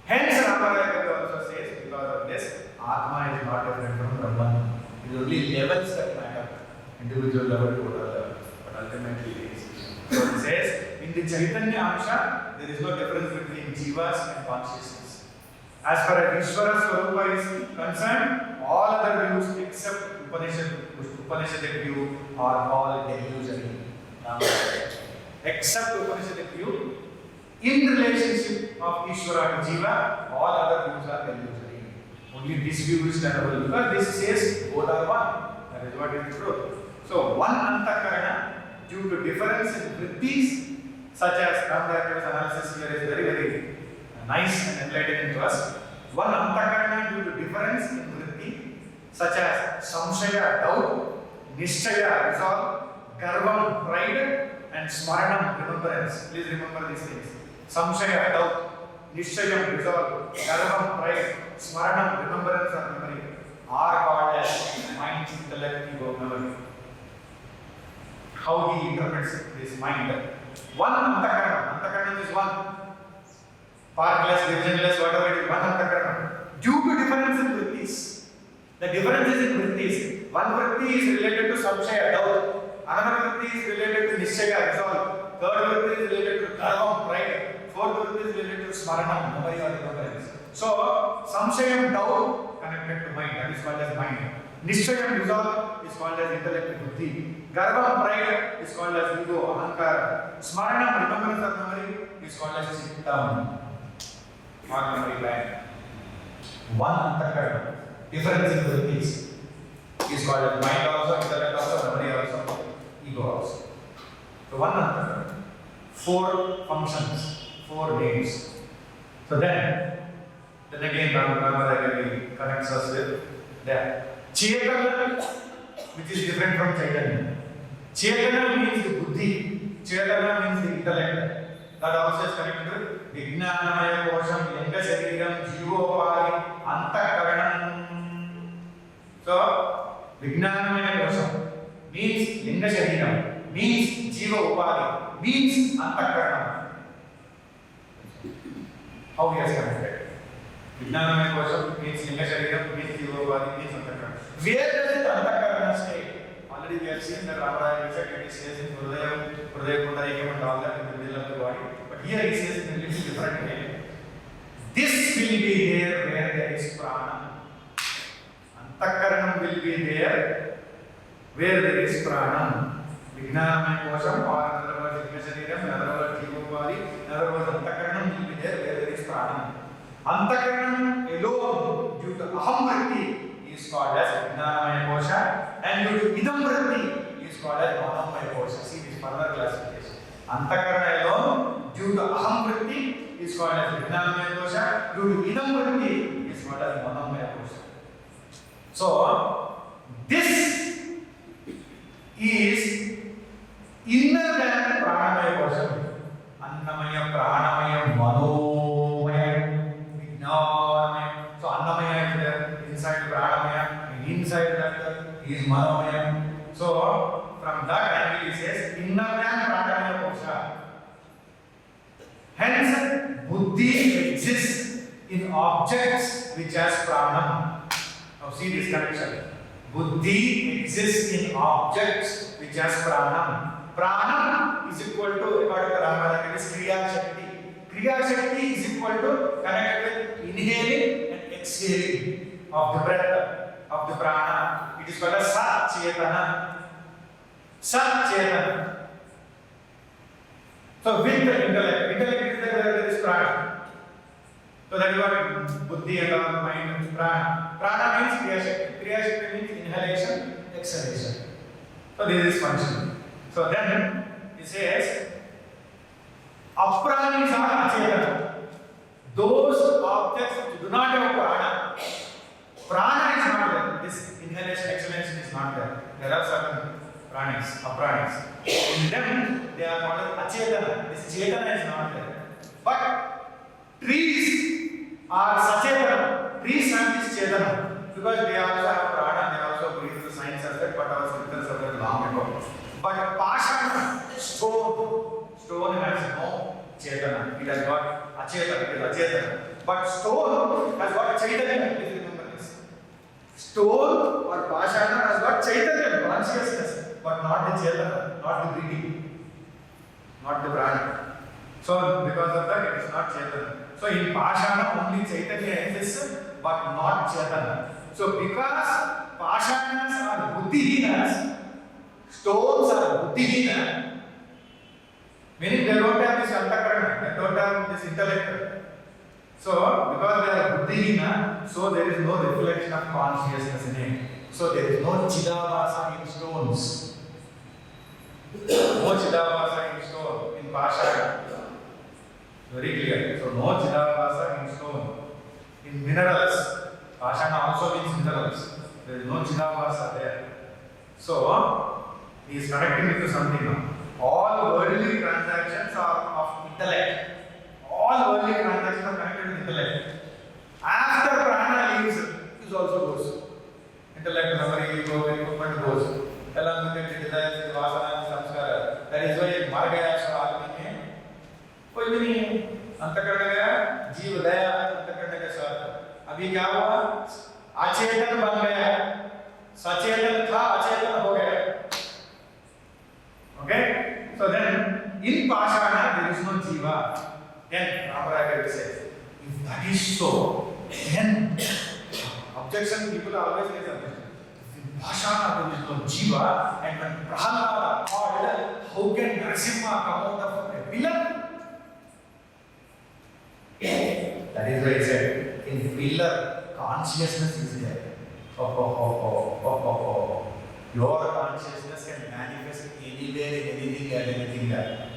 Hence Ramaraya also says, because of this, Atma is not different from Brahman. It is only levels that matter, individual level, total level, but ultimately it is. So it says, in the Chaitanya Amsha, there is no difference between Jivas and consciousness. As far as Ishvara Swarupa is concerned, all other views except Upanishadic view are all delusionary. Except Upanishadic view, in relationship of Ishvara to Jiva, all other views are delusionary. Only this view is tenable because this says both are one. That is what is the truth. So one antakarana, due to difference in vrittis, such as Ramarayaka's analysis here is very, very nice and enlightening to us. One antakarana due to difference in vritti, such as samshaya, doubt, nishchaya, resolve, garvam, pride, and smaranam, remembrance. Please remember these things. Samshaya, doubt, nishchayam, resolve, garvam, pride, smaranam, remembrance or memory are called as mind, intellect, ego, memory. How he interprets this mind. One antakaranam. Antakaranam is one. Partless, divisionless, whatever it is, one antakaranam. Due to difference in vrittis. The difference is in vrittis. One vritti is related to samshaya, doubt. Another vritti is related to nishchaya, resolve. Third vritti is related to garvam, pride. Fourth vritti is related to smaranam, memory or remembrance. So, samshayam, doubt connected to mind. That is called as mind. Nishchayam, resolve is called as intellect, buddhi. Garvam, pride is called as ego, ahankara. Smaranam, remembrance or memory is called as chittam, or memory bank. One antakaranam, difference in vrittis, is called as mind also, intellect also, memory also, ego also. So one antakaranam, four functions, four names. So then again Ramaraya connects us with that. Chetana, which is different from Chaitanya. Chetana means the buddhi, Chetana means the intellect. That also is connected to Vijnanamaya Kosham, Linga Shariram, Jivopari, Antakaranam. So, Vijnanamaya Kosham means Linga Shariram, means Jivopari, means Antakaranam. How he has connected? Vijnanamaya Kosham means Linga Shariram, means Jivopari, means Antakaranam. Where does it Antakarana stay? Already we have seen that Ramaraya it says in Hridayam, Hridaya Pundarikam and all that in the middle of the body. But here he says in a little different way. This will be there where there is prana. Antakaranam will be there where there is prana. Vijnanamaya Kosham, or in other words Linga Shariram, in other words Jivopari, in other words Antakaranam will be there where there is prana. Antakaranam alone due to aham vritti is called as Vijnanamaya Kosha, and due to idam vritti is called as Manomaya Kosha. See this further classification. Antakarana alone due to aham vritti is called as Vijnanamaya Kosha, due to idam vritti is called as Manomaya Kosha. So this is inner than Pranamaya Kosha. Annamaya, Pranamaya, Manomaya, Vijnanamaya. So Annamaya is there inside Pranamaya, and inside that is Manomaya. So from that angle he says inner than Pranamaya Kosha. Hence buddhi exists in objects which has pranam. Now see this connection. Buddhi exists in objects which has pranam. Pranam is equal to, according to Ramaraya, is Kriya Shakti. Kriya Shakti is equal to connected with inhaling and exhaling of the breath, of the prana. It is called as Sat Chetana. Sat Chetana. So with the intellect is there where there is prana. So that is what buddhi and our mind and prana. Prana means Kriya Shakti. Kriya Shakti means inhalation, exhalation. So this is function. So then it says, apranis are achetana. Those objects which do not have prana. Prana is not there. This inhalation, exhalation is not there. There are certain pranis, apranis. In them, they are called achetana. This chetana is not there. But trees are sachetana. Trees have this chetana. Because they also have prana, they also believe the science aspect, but our scriptures are very long ago. But pashana, stone has no chetana. It has got achetana, it is achetana. But stone has got chaitanya. Please remember this. Stone or pashana has got chaitanya, consciousness, but not the chetana, not the breathing, not the prana. So because of that, it is not chetana. So in pashana only chaitanya exists, but not chetana. So because pashanas are buddhihinas, stones are buddhihina, meaning they don't have this antakarana, they don't have this intellect. So because they are buddhihina, so there is no reflection of consciousness in it. So there is no chidabhasa in stones. No chidabhasa in stone, in pashana. Very clear. So no chidabhasa in stone. In minerals, pashana also means minerals. There is no So, he is connecting it to something now. All worldly transactions are of intellect. All worldly transactions are connected with intellect. After prana leaves, it also goes. Intellect, memory, ego, equipment goes. Along with it, desires, vasana, samskara. That is why Margaya Shavadmi mein, कोई भी नहीं है. अंतःकरण गया, जीव गया, अंतःकरण के साथ. अभी क्या हुआ? अचेतन बन गया. सचेतन था, अचेतन हो गया. Okay? So then, in Pashana, there is no jiva. Then, Ramaraya says, if that is so, then objection, people always raise objection. If in Pashana there is no jiva, and when Prahalada called, how can Narasimha come out of a pillar? That is why he said, in pillar, consciousness is there. Your consciousness can manifest anywhere, in anything, and anything there.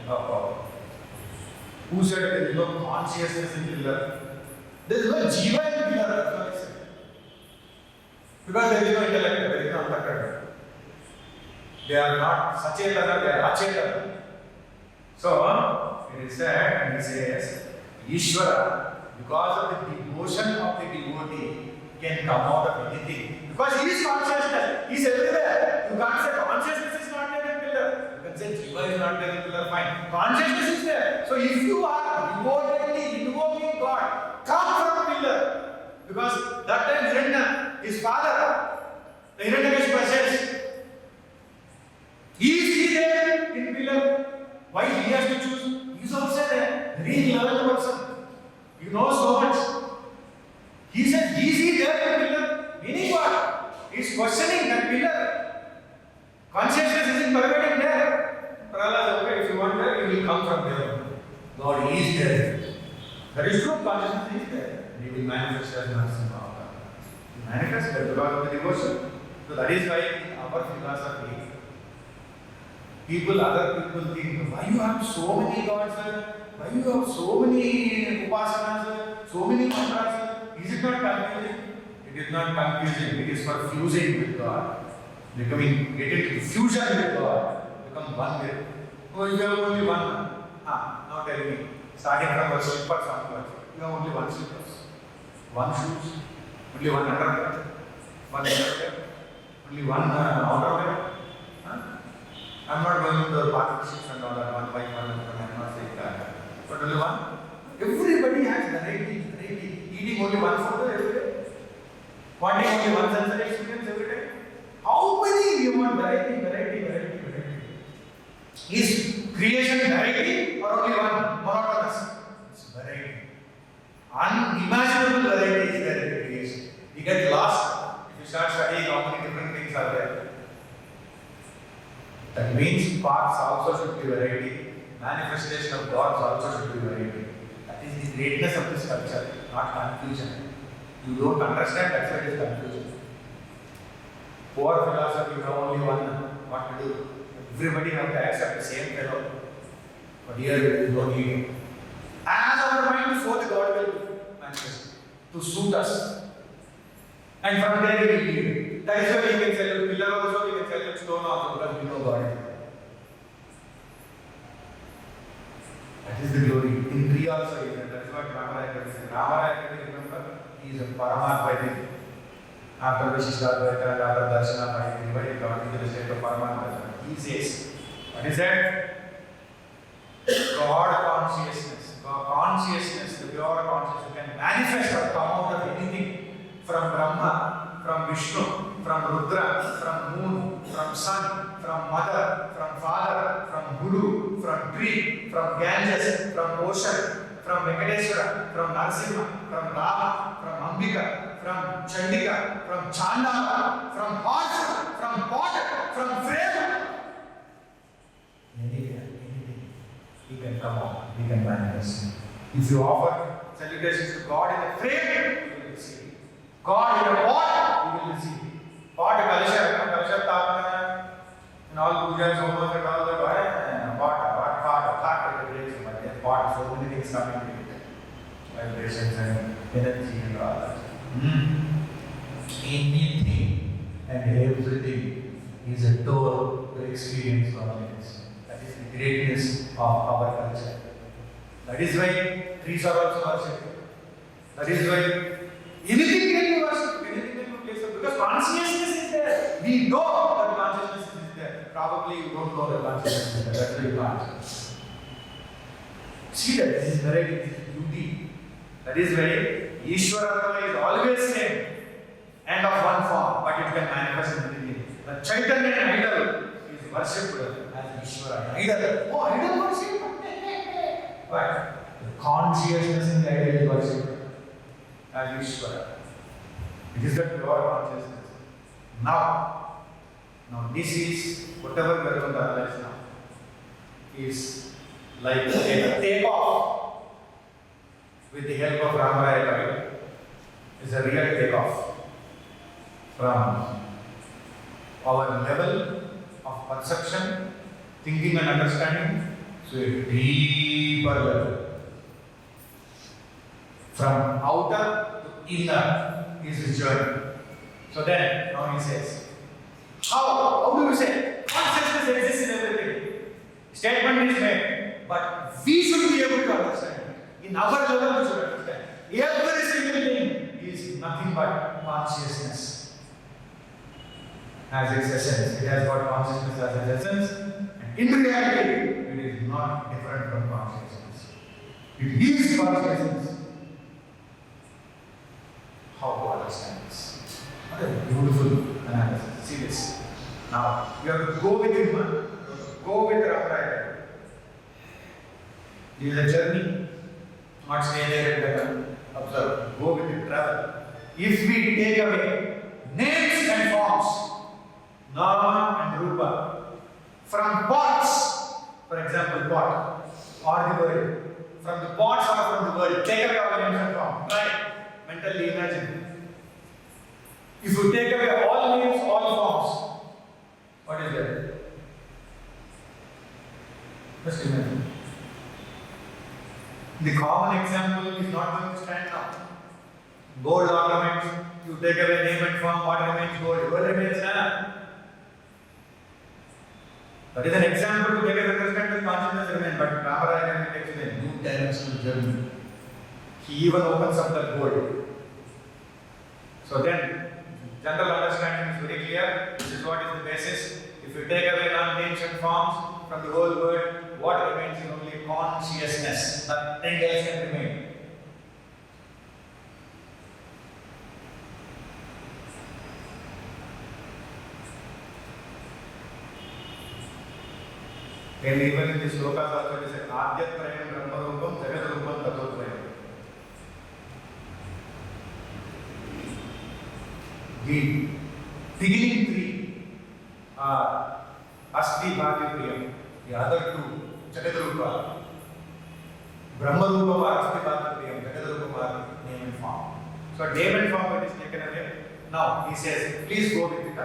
Who said there is no consciousness in pillar? There is no jiva in pillar, that's what I said. Because there is no intellect, there is no antakara. They are not sachetana, they are achetana. So, it is said, and he says, Ishwara, because of the devotion of the devotee, can come out of anything. Because he is consciousness, he is everywhere. You can't say consciousness is not there in pillar. You can say jiva is not there in pillar, fine. Consciousness is there. So if you are devotedly invoking God, come from pillar. Because that time Hiranya, his father, the Hiranyakashipu says, is he there in pillar? Why he has to choose? He is also there. Very learned person. He knows so much. He said, is he there in pillar? Meaning what? He is questioning that pillar. Consciousness isn't pervading there. Prahalad, okay, if you want there, you will come from there. God is there. That is true, consciousness is there. He will manifest as Narasimha Bhagawan. He manifests because of the devotion. So that is why in our philosophy, other people think, why you have so many gods, why you have so many upasanas, so many mantras? Is it not confusing? It is not confusing. It is for fusing with God. Getting into fusion with God. Become one with. Oh, you have only one. Now tell me. Starting from a slipper somewhere. You have only one slippers. One shoes. Only one underwear. One underwear. Only one outerwear. I am not going to the partnerships and all that. One by one. I am not saying that. But only one. Everybody has variety. Eating only one food every day. Wanting only one sensory experience every day. How many you want variety? Is creation variety or only one monotonous? It's variety. Unimaginable variety is there in the creation. You get lost if you start studying how many different things are there. That means parts also should be variety. Manifestation of gods also should be variety. That is the greatness of this culture, not confusion. You don't understand, that's why it is confusion. Poor philosophy, you have only one, what to do? Everybody has to accept the same fellow. But here there is no need. As our mind, so the God will manifest to suit us. And from there we will leave. That is why we can sell you pillar also, we can sell you stone also, because we know God is there. That is the glory. In Kriya also is there. That is what Ramaraya says. Ramaraya, remember, he is a Paramatma. After Vishishtadvaita, after Darshana, he is coming to the state of Paramatma. He says, what is that? God consciousness. God consciousness, the pure consciousness, can manifest or come out of anything. From Brahma, from Vishnu, from Rudra, from moon, from sun, from mother, from father, from guru, from tree, from Ganges, from ocean, from Venkateswara, from Narasimha, from Rama, from Ambika, from Chandika, from Chandala, from horse, from pot, from frame. Anything. He can come out, he can manifest. If you offer salutations to God in a frame, you will receive. God in a pot, you will receive. Pot, Kalasha, Tapana, and all pujas, homas, and all that. Pot, so many things coming to it. Vibrations and energy and all that. Anything and everything is a door to experience godliness. That is the greatness of our culture. That is why trees are also worshipped. That is why anything can be worshipped, anything can be placed, because consciousness is there. We know that consciousness is there. Probably you don't know that consciousness is there. That's why you can't. See that this is variety, this is beauty. That is why ISWARA is always same and of one form, but it can manifest in many things. The Chaitanya idol is worshipped as ISWARA. Idol. Oh, idol worship? But the consciousness in the idol is worshipped as ISWARA. It is the pure consciousness. Now this is whatever we are going to analyze now is like a takeoff with the help of Ramaraya Kavi is a real takeoff from our level of perception, thinking and understanding to a deeper level. From outer to inner is the journey. So then, now he says, how do we say? Consciousness exists in everything. Statement is made, but we should be able to understand. In our level, we should understand. Every single thing is nothing but consciousness as its essence. It has got consciousness as its essence, and in reality, it is not different from consciousness. It is consciousness. How to understand this? What a beautiful analysis. See this. Now, you have to go with him, go with Ramaraya. This is a journey, not stay there and observe. Go with it, travel. If we take away names and forms, Nama and Rupa, from pots, for example, pot, or the world, from the pots or from the world, take away all names and forms. Right? Mentally imagine. If you take away all names, all forms, what is that? Just imagine. The common example is not going to stand now. Gold ornaments, you take away name and form, what remains gold? Gold remains none. That is an example to make us understand that consciousness remains, but Ramaraya can explain new dimensional journey. He even opens up the gold. So then, general understanding is very clear. This is what is the basis. If you take away non-names and forms from the whole world, what remains is only consciousness. Nothing else can remain. And even in the slokas also it is said, Adyatrayam Brahmarupam Jagadrupam Tatotrayam. The beginning three are Asti Bhati Priyam. The other two, Jagadrupa. Brahmarupam or Asti Bhati Priyam, Jagadrupam are name and form. So name and form is taken away. Now he says, please go with it.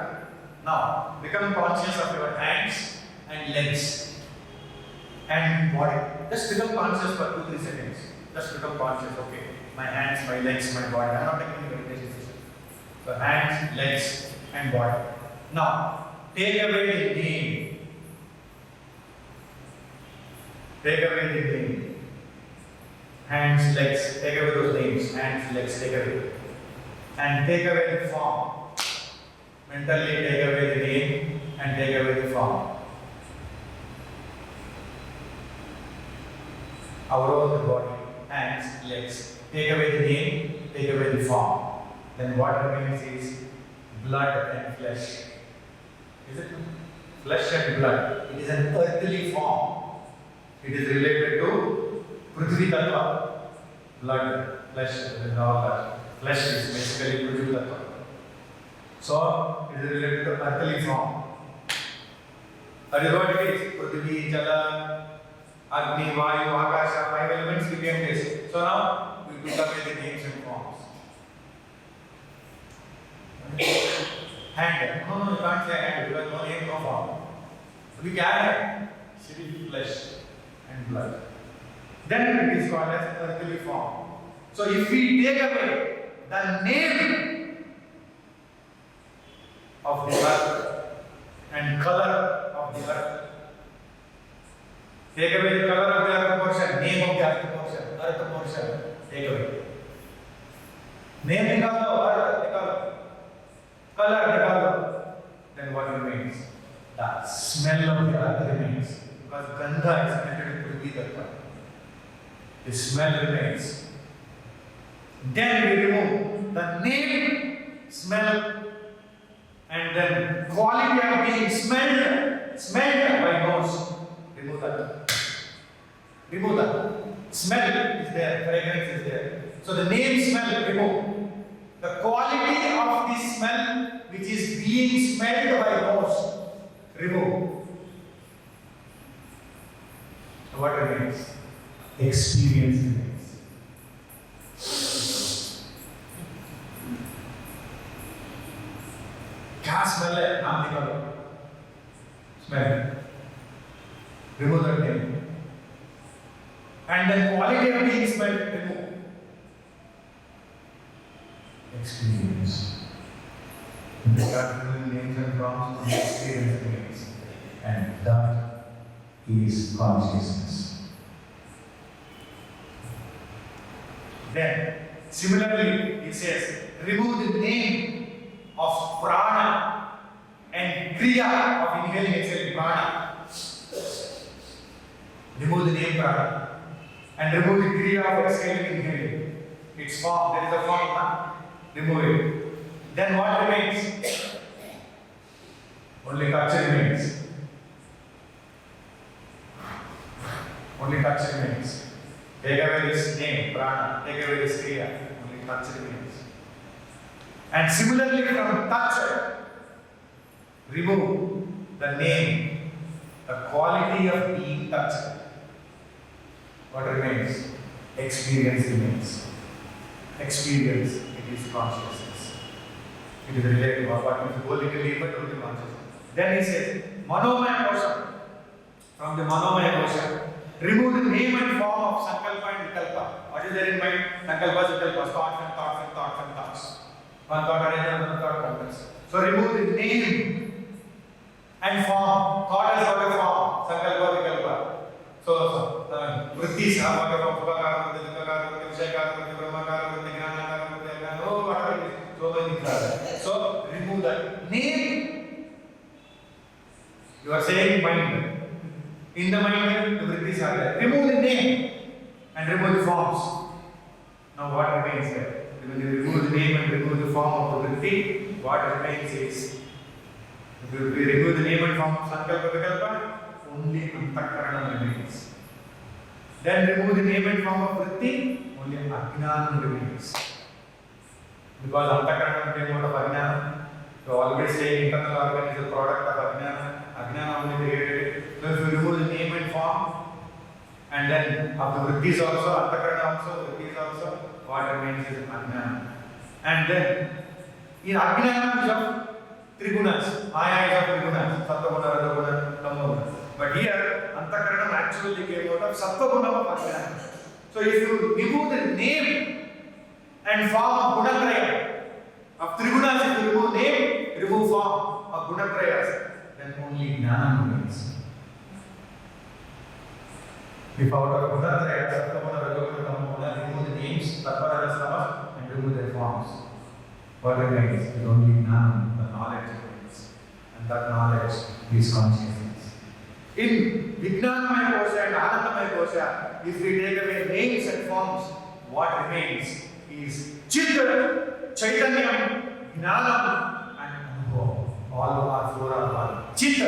Now become conscious of your hands and legs and body. Just become conscious for 2-3 seconds. Just become conscious, okay. My hands, my legs, my body. I am not taking any meditation session. So hands, legs and body. Now take away the name. Take away the name. Hands, legs, take away those names. Hands, legs, take away. And take away the form. Mentally take away the name and take away the form. Our own body, hands, legs. Take away the name, take away the form. Then what remains is blood and flesh. Is it? Flesh and blood. It is an earthly form. It is related to Prithvi Tattva. Blood, flesh, and all that. Flesh is basically Prithvi Tattva. So, it is related to earthly form. That is what it is. Prithvi, Jala, Agni, Vayu, Akasha, 5 elements became this. So now, we took away the names and forms. Hand. No, you can't say hand because no name, no form. So we can add flesh and blood. Then it is called as earthly form. So if we take away the name of the earth and and color of the earth. Take away the color of the earth portion, name of the earth portion, take away. Name nikal do, earth nikal do, color nikal do. Then what remains? The smell of the earth remains. Because gandha is connected to the earth. The smell remains. Then we remove the name, smell, and then quality of being smelled by nose. Remove that. Remove that. Smell is there, fragrance is there. So the name, smell, remove. The quality of the smell which is being smelled by nose, remove. So what remains? Experience remains. क्या smell है नाम निकालो smell remove that name and then quality of being smelled remove experience we start removing names and forms and experience remains and that is consciousness. Then similarly it says remove the name of prana and kriya of inhaling exhaling prana. Remove the name prana and remove the kriya of exhaling inhaling. Its form, there is a form, huh? Remove it. Then what remains? Only touch remains. Only touch remains. Take away this name, prana, take away this kriya, only touch remains. And similarly from touch, remove the name, the quality of being touched. What remains? Experience remains. Experience, it is consciousness. It is related to what we go little deeper to the consciousness. Then he says, Manomaya kosha. From the Manomaya kosha, remove the name and form of Sankalpa and Vikalpa. What is there in mind? Sankalpa, Vikalpa, thoughts and thoughts and thoughts and thoughts. One thought arises, another thought comes. So remove the name and form. Thought has got a form. Sankalpa, Vikalpa. So vrittis have got a form. Subhakara, Dukakara, Vishayakara, Brahmakara, Jnanakara, Jnana. Oh, whatever it is. So many things are there. So remove that. Name. You are saying mind. In the mind, the vrittis are there. Remove the name and remove the forms. Now what remains there? When you remove the name and remove the form of the vritti, what remains is, if you remove the name and form of Sankalpa Vikalpa, only Antakaranam remains. Then remove the name and form of vritti, only Ajnanam remains. Because Antakaranam came out of Ajnanam. So always saying internal organ is a product of Ajnana. Ajnana only created it. So if you remove the name and form, and then of the vrittis also, Antakarana also, vrittis also, what remains is Ajnana. And then in Ajnana is of Trigunas, Maya is of Trigunas, Sattva-guna, Rajaguna, Tamma-guna. But here, Antakarana actually came out of Sattva-guna of Ajnana. So if you remove the name and form of Gunatraya, of Trigunas, if you remove name, remove form of Gunatrayas, then only Jnana remains. If out of Gunatraya, Sattva-guna, Rajaguna, Tamma-guna, remove the names, Tattva, Rajas, Tamas, and remove their forms, what remains is only Jnana, the knowledge remains. And that knowledge is consciousness. In Vijnanamaya kosha and Anandamaya kosha, if we take away names and forms, what remains is Chit, Chaitanyam, Jnanam, and Anubhav. All are four are one. Chit,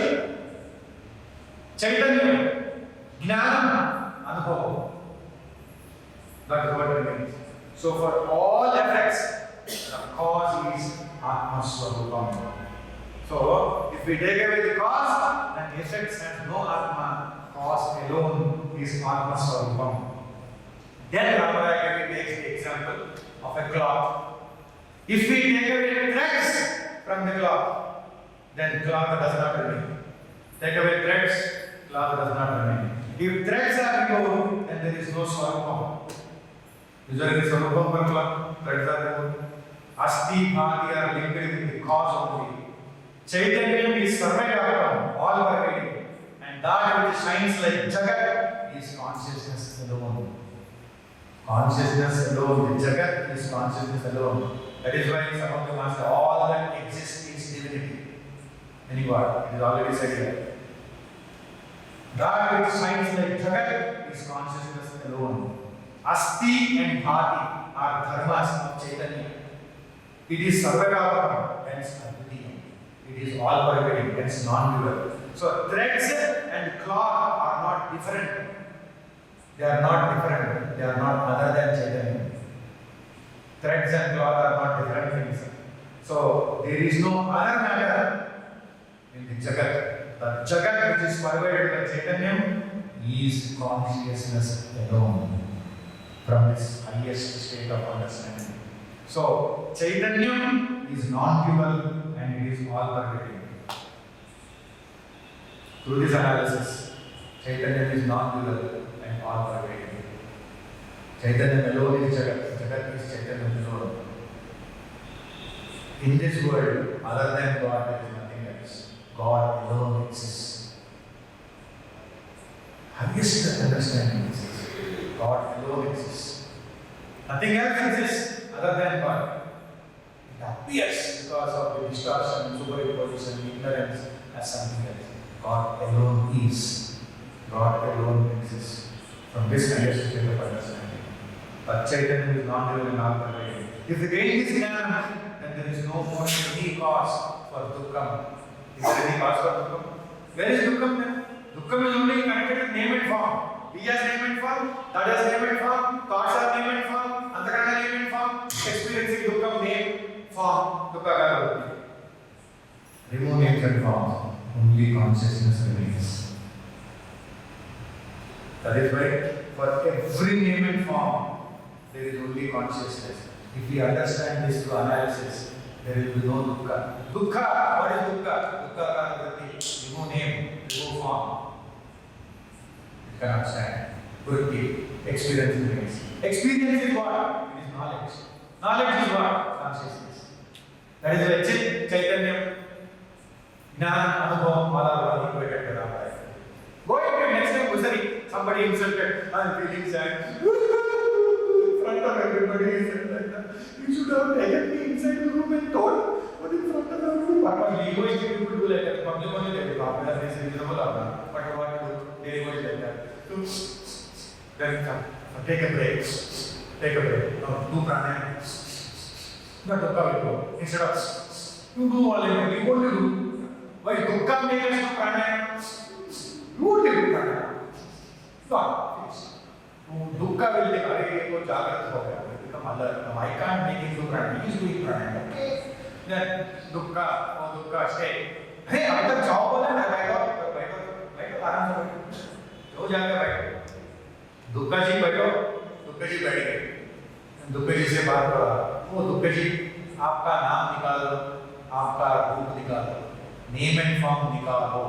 Chaitanyam, Jnanam, Anubhav. That is what remains. So for all effects, the cause is Atma Swarupam. So if we take away the cause, then effects have no Atma. Cause alone is Atma Swarupam. Then Ramaraya takes the example of a cloth. If we take away threads from the cloth, then cloth does not remain. Take away threads, cloth does not remain. If threads are removed, then there is no Swarupam. Usually the Swarupam for cloth, threads are removed. Asti, Bhati are linked with the cause only. Chaitanya is sarvagapam, all pervading, and that which shines like Jagat is consciousness alone. Consciousness alone, the Jagat is consciousness alone. That is why some of them ask, all that exists is divinity. Any word, it is already said here. That which shines like Jagat is consciousness alone. Asti and Bhati are dharmas of Chaitanya. It is sarvagapam, hence advitiyam. It is all pervading, hence non-dual. So threads and cloth are not different. They are not different. They are not other than Chaitanya. Threads and cloth are not different things. So there is no other matter in the Jagat. The Jagat which is pervaded by Chaitanya is consciousness alone from this highest state of understanding. So Chaitanya is non-dual and it is all pervading. Through this analysis, Chaitanya is non-dual and all pervading. Chaitanya alone is Jagat. Jagat is Chaitanya alone. In this world, other than God, there is nothing else. God alone exists. Highest understanding exists. God alone exists. Nothing else exists other than God. It appears because of the distortion, superimposition, ignorance as something else. God alone is. God alone exists. From this highest state of understanding. But Chaitanya is not dual and all pervading. If we gain this jnana, then there is no more any cause for dukkam. Is there any cause for dukkam? Where is dukkam then? Dukkam is only connected with name and form. He has name and form, that has name and form, thoughts are name and form, antakarana name and form, experiencing dukkam name, form, dukkha. Remove names and forms, only consciousness remains. That is why for every name and form, there is only consciousness. If we understand this through analysis, there will be no dukkha. Dukkha, what is dukkha? Dukkha karagati, remove name, remove form. You can understand. Vritti, experience remains. Experience is what? It is knowledge. Knowledge is what? Consciousness. That is why Chit, Chaitanya, Jnana, Anubhavam, all are equated to Ramaraya. Go into next time, Usari, somebody insulted, I am feeling sad. In front of everybody, he said like that. You should have taken me inside the room and told, but in front of everybody. But egoistic people do like that. Public only they do. Popular is reasonable. But what to do? They egoist like that. So, then come. Take a break. Take a break. No, do pranayama. Not dukkha will go. Instead of, you do all in it. What do you do? Why dukkha makes us do pranayama? You only do pranayama. Stop. Dukkha will take away, go jagrata ho gaya, become alert. Now I can't make him do pranayama. He is doing pranayama. Okay. Then dukkha, stay. Hey, अब तक जाओ बोला ना बैठो, आराम से बैठो. जो जाके बैठो. दुक्का जी बैठो, दुक्का जी बैठ गए. दुक्का जी से बात करो. वो दुक्का जी आपका नाम निकालो, आपका रूप निकालो, नेम एंड फॉर्म निकालो.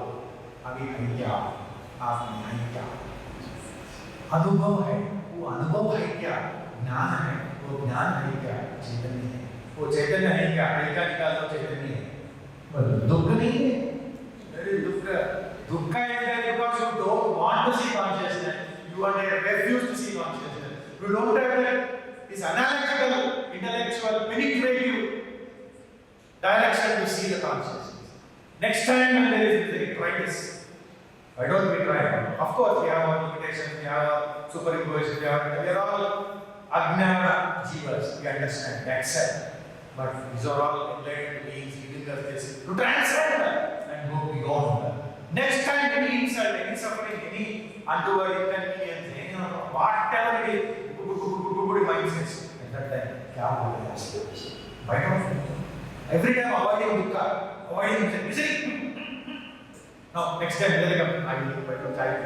अभी है क्या? आप नहीं क्या? अनुभव है, वो अनुभव है क्या? ज्ञान है, वो ज्ञान है क्या? चैतन्य है, वो चैतन्य है क्या? हल्का निकालो चैतन्य है. दुख नहीं है. There is dukkha. Dukkha is there because you don't want to see consciousness. You want to refuse to see consciousness. You don't have that. This analytical, intellectual, penetrative direction to see the consciousness. Next time when there is misery, try this. Why don't we try? Of course, we have our limitations, we have our superimposition, we are all ajnana jivas, we understand, accept. But these are all enlightened beings giving us this to transcend and go beyond. Next time any insult, any suffering, any untoward inconvenience, any whatever it is, good mindsets, at that time, kya bolenge? Why not? Every time avoiding dukkha, avoiding misery. Now, next time, I will go to child.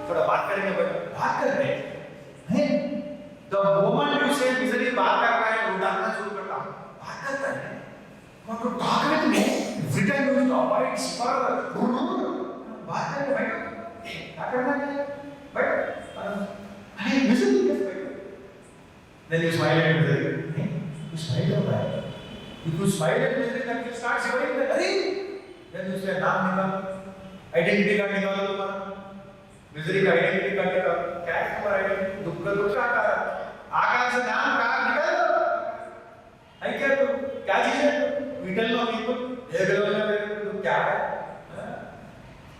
थोड़ा बात करेंगे बात करते हैं. The moment you say misery बात कर रहा है, उड़ाना शुरू करता हूँ. बात करता है. Want to talk with me? Every time you stop, right? Spur. बात करने बैठो. क्या करना है? बैठो. अरे misery कैसे बैठो? Then you smile at misery. You smile at that. If you smile at misery, then you start shivering. Then you say, नाम निकाल, identity कार्ड निकालो तुम्हारा, misery का identity कार्ड निकालो, क्या है तुम्हारा identity? दुख का दुख आकार, आकार से नाम कार्ड निकाल दो, है क्या तू? क्या चीज़ है? We tell no people, ये गलत है, तू क्या है?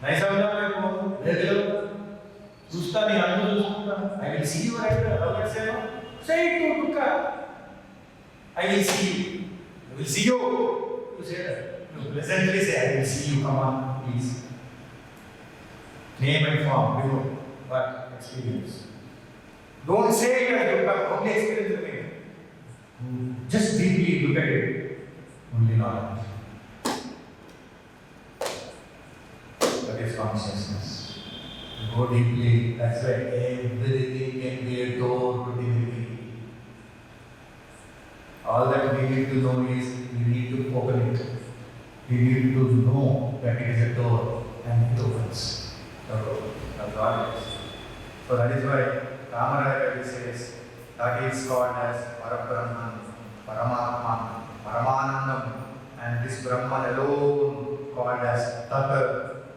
नहीं समझा मेरे को, ये गलत, दूसरा नहीं आलू दूसरा, I will see you right there, how can I say no? Say it to दुखा, I will see you. I will see you. You say that. You pleasantly say, I will see you. Come on, please. Name and form, before, but experience. Don't say it as dukkha, only experience the pain. Just deeply look at it. Only knowledge. That is consciousness. Go deeply. That's why everything can be a door to divinity. All that we need to know is we need to open it. We need to know that it is a door and it opens the door of God. So that is why Ramaraya says that is called as Parabrahman, Paramatman, Paramanandam, and this Brahman alone called as Tata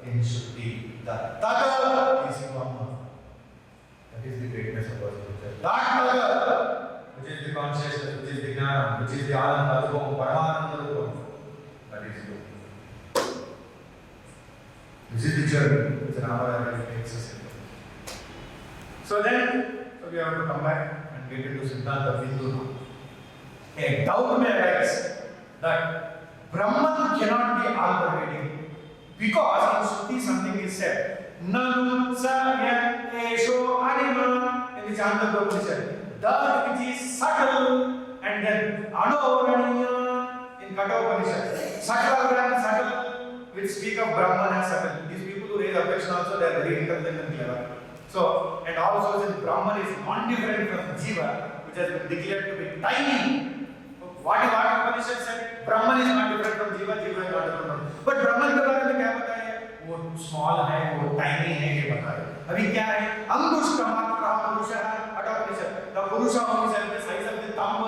in Shruti. That Tata is Brahma. That is the greatness of our scripture. That Tata, which is the consciousness, which is the Jnana, which is the Ananda Rupam, Paramananda Rupam. That is you. This is the journey which Ramaraya takes us into. So we have to come back and get into Sidhantha Bindu now. A doubt may arise that Brahman cannot be all-pervading because in Shruti something is said. Nanu sa yat esho anima in the Chandala Upanishad. That which is subtle and then anoraniya in Katha Upanishad. Subtle and subtle which speak of Brahman as subtle. These people who raise objection also, they are very intelligent and clever. So, and also since Brahman is non-different from Jiva, which has been declared to be tiny. What Upanishad said? Brahman is not different from Jiva, Jiva is not different from. But Brahman के बारे में क्या बताया? वो small है, वो tiny है ये बताया. अभी क्या है? अंगुष्ठ मात्रा पुरुषः अटोपनिषद. The Purusha is at the size of the thumb,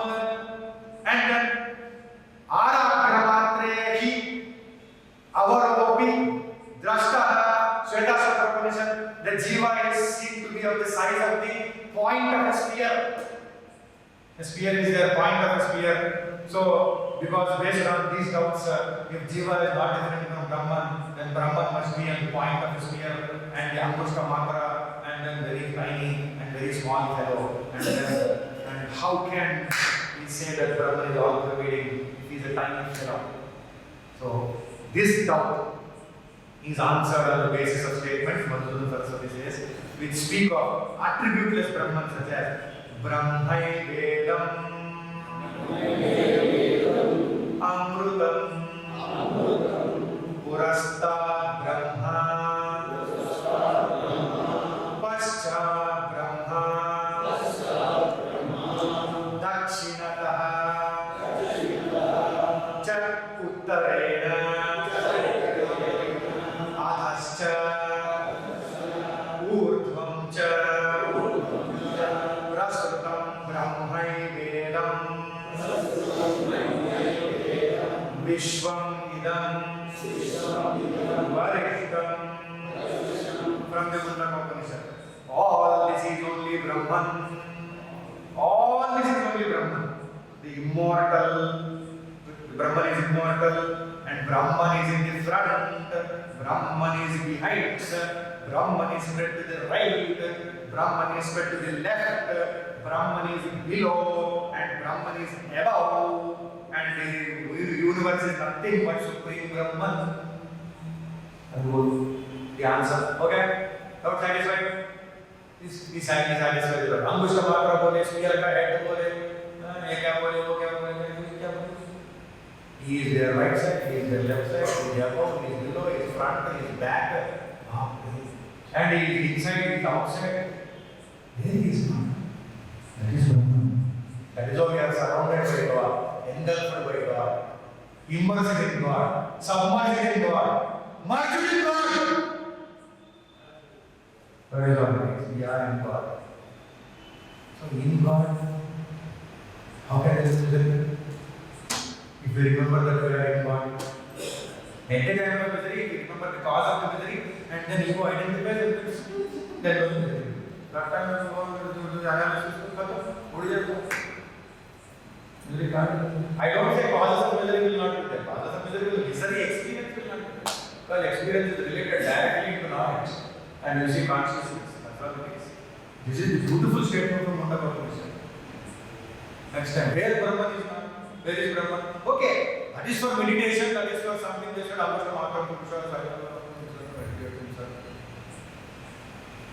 and then Aragra hi avaropi drashta Shvetashatra Upanishad. The Jiva is seen to be of the size of the point of a spear. A spear is their point of a spear. So, because based on these doubts, if Jiva is not different from Brahman, then Brahman must be at the point of a spear, and the Angushka Matra, and then very tiny and very small fellow. And how can we say that Brahman is all pervading if he is a tiny fellow? So, this doubt is answered on the basis of statements, Madhusudana Saraswati says, which speak of attributeless Brahman such as Brahmai Vedam, Amrutam, Purasta Brahma, Pascha Brahma, Dakshinataha, Cha Uttarena, Adhascha, Urdhvam Cha, Prasrutam Brahmai Vedam, Vishwam Idam, Varishtam, from the Mundaka Upanishad. All this is only Brahman. All this is only Brahman. The immortal, Brahman is immortal, and Brahman is in the front, Brahman is behind, Brahman is spread to the right, Brahman is spread to the left, Brahman is below, and Brahman is above, and the universe is nothing but Supreme Brahman. And the answer, okay? Not satisfied? Is satisfied. Angushta Matra bole, spear ka head bole, ye kya bole, wo kya bole, kya bole. He is their right side, he is their left side, he is above, he is below, he is front, he is back. And he is inside, he is outside. There he is not. That is Brahman. That is why we are surrounded by God, engulfed by God, immersed in God, submerged in God, merged in God. That is all. We are in God. So in God, how can I represent it? If we remember that we are in body. At the time of misery, we remember the cause of the misery, and then ego identifies with it. Then no misery. That time when you go to the analysis, what is it? I don't say causes of misery will not be there. Causes of misery will misery experience will not be there. Because experience is related directly to knowledge. And you see consciousness. That's all it is. This is the beautiful statement from Madhusudana. Next time, where Brahman is not? Where is Brahman? Okay, that is for meditation, that is for something they should understand.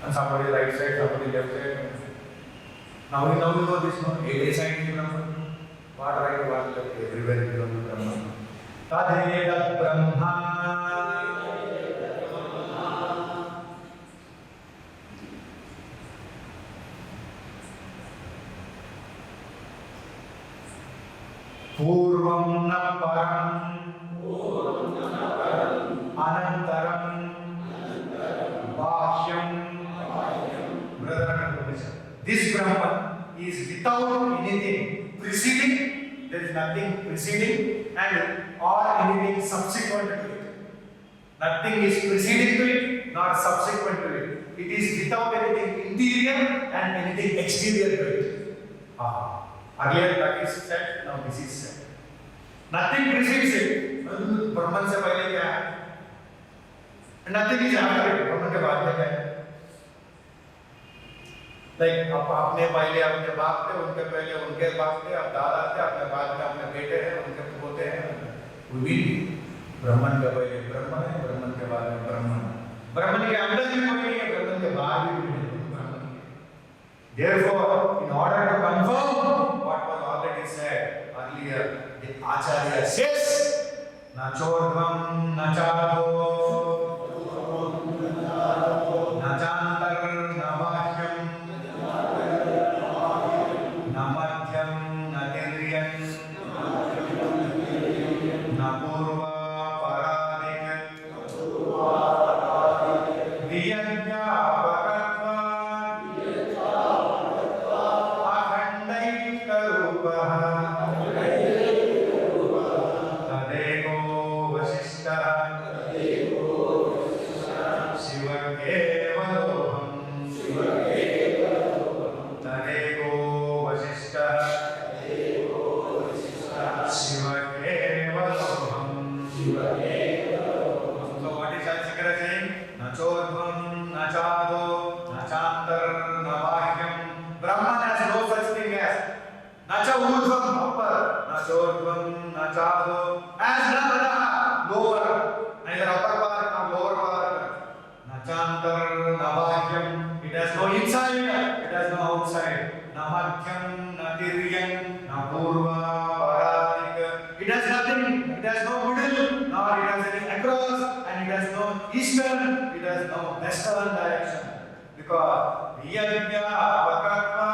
And somebody right side, somebody left side. Now we know this, no? A side is Brahman. What right, what left, everywhere is Brahman. Tadheda Brahma. Purvam na param, anantaram, bhashyam. This Brahman is without anything preceding, there is nothing preceding and or anything subsequent to it. Nothing is preceding to it nor subsequent to it. It is without anything interior and anything exterior to it. Earlier that is said, now this is said. Nothing precedes it. Brahman से पहले क्या है? Nothing is after it. Brahman के बाद में क्या है? Like अपने पहले अपने बाप थे, उनके पहले उनके बाप थे, अब दादा थे, अपने बाद में अपने बेटे हैं, उनके पोते हैं. भी ब्राह्मण के पहले ब्राह्मण है, ब्राह्मण के बाद में ब्राह्मण. ब्राह्मण के अंदर भी कोई नहीं है, ब्राह्मण के बाहर भी कोई नहीं है, ब्राह्मण है. Therefore, in order to confirm what was already said earlier, the Acharya says, Nachordvam Nachado, Nachantar Navahyam, Namadhyam Nadiryan, Napurva Paradik, Viyajya Pakatva, Akhandaika Rupaha, Tadeko Vasishtaha, Shivakevaloham, Tadeko Vasishtaha, Shivakevaloham. So what is Shankaracharya saying? Nachodvam, Nachado, Nachantar, Navahyam. Brahman has no such thing as Nacha Urdhvam, upper, Nachodvam, Nachado, as Navadaha, lower, neither upper part nor lower part. Nachantar, Navahyam, it has no inside, it has no outside. Namadhyam, Nadiryan, Napurva, Paradik. It has nothing, it has no middle, nor it has any across, and it has no eastern, it has no western direction. Because Viyajya Pakatva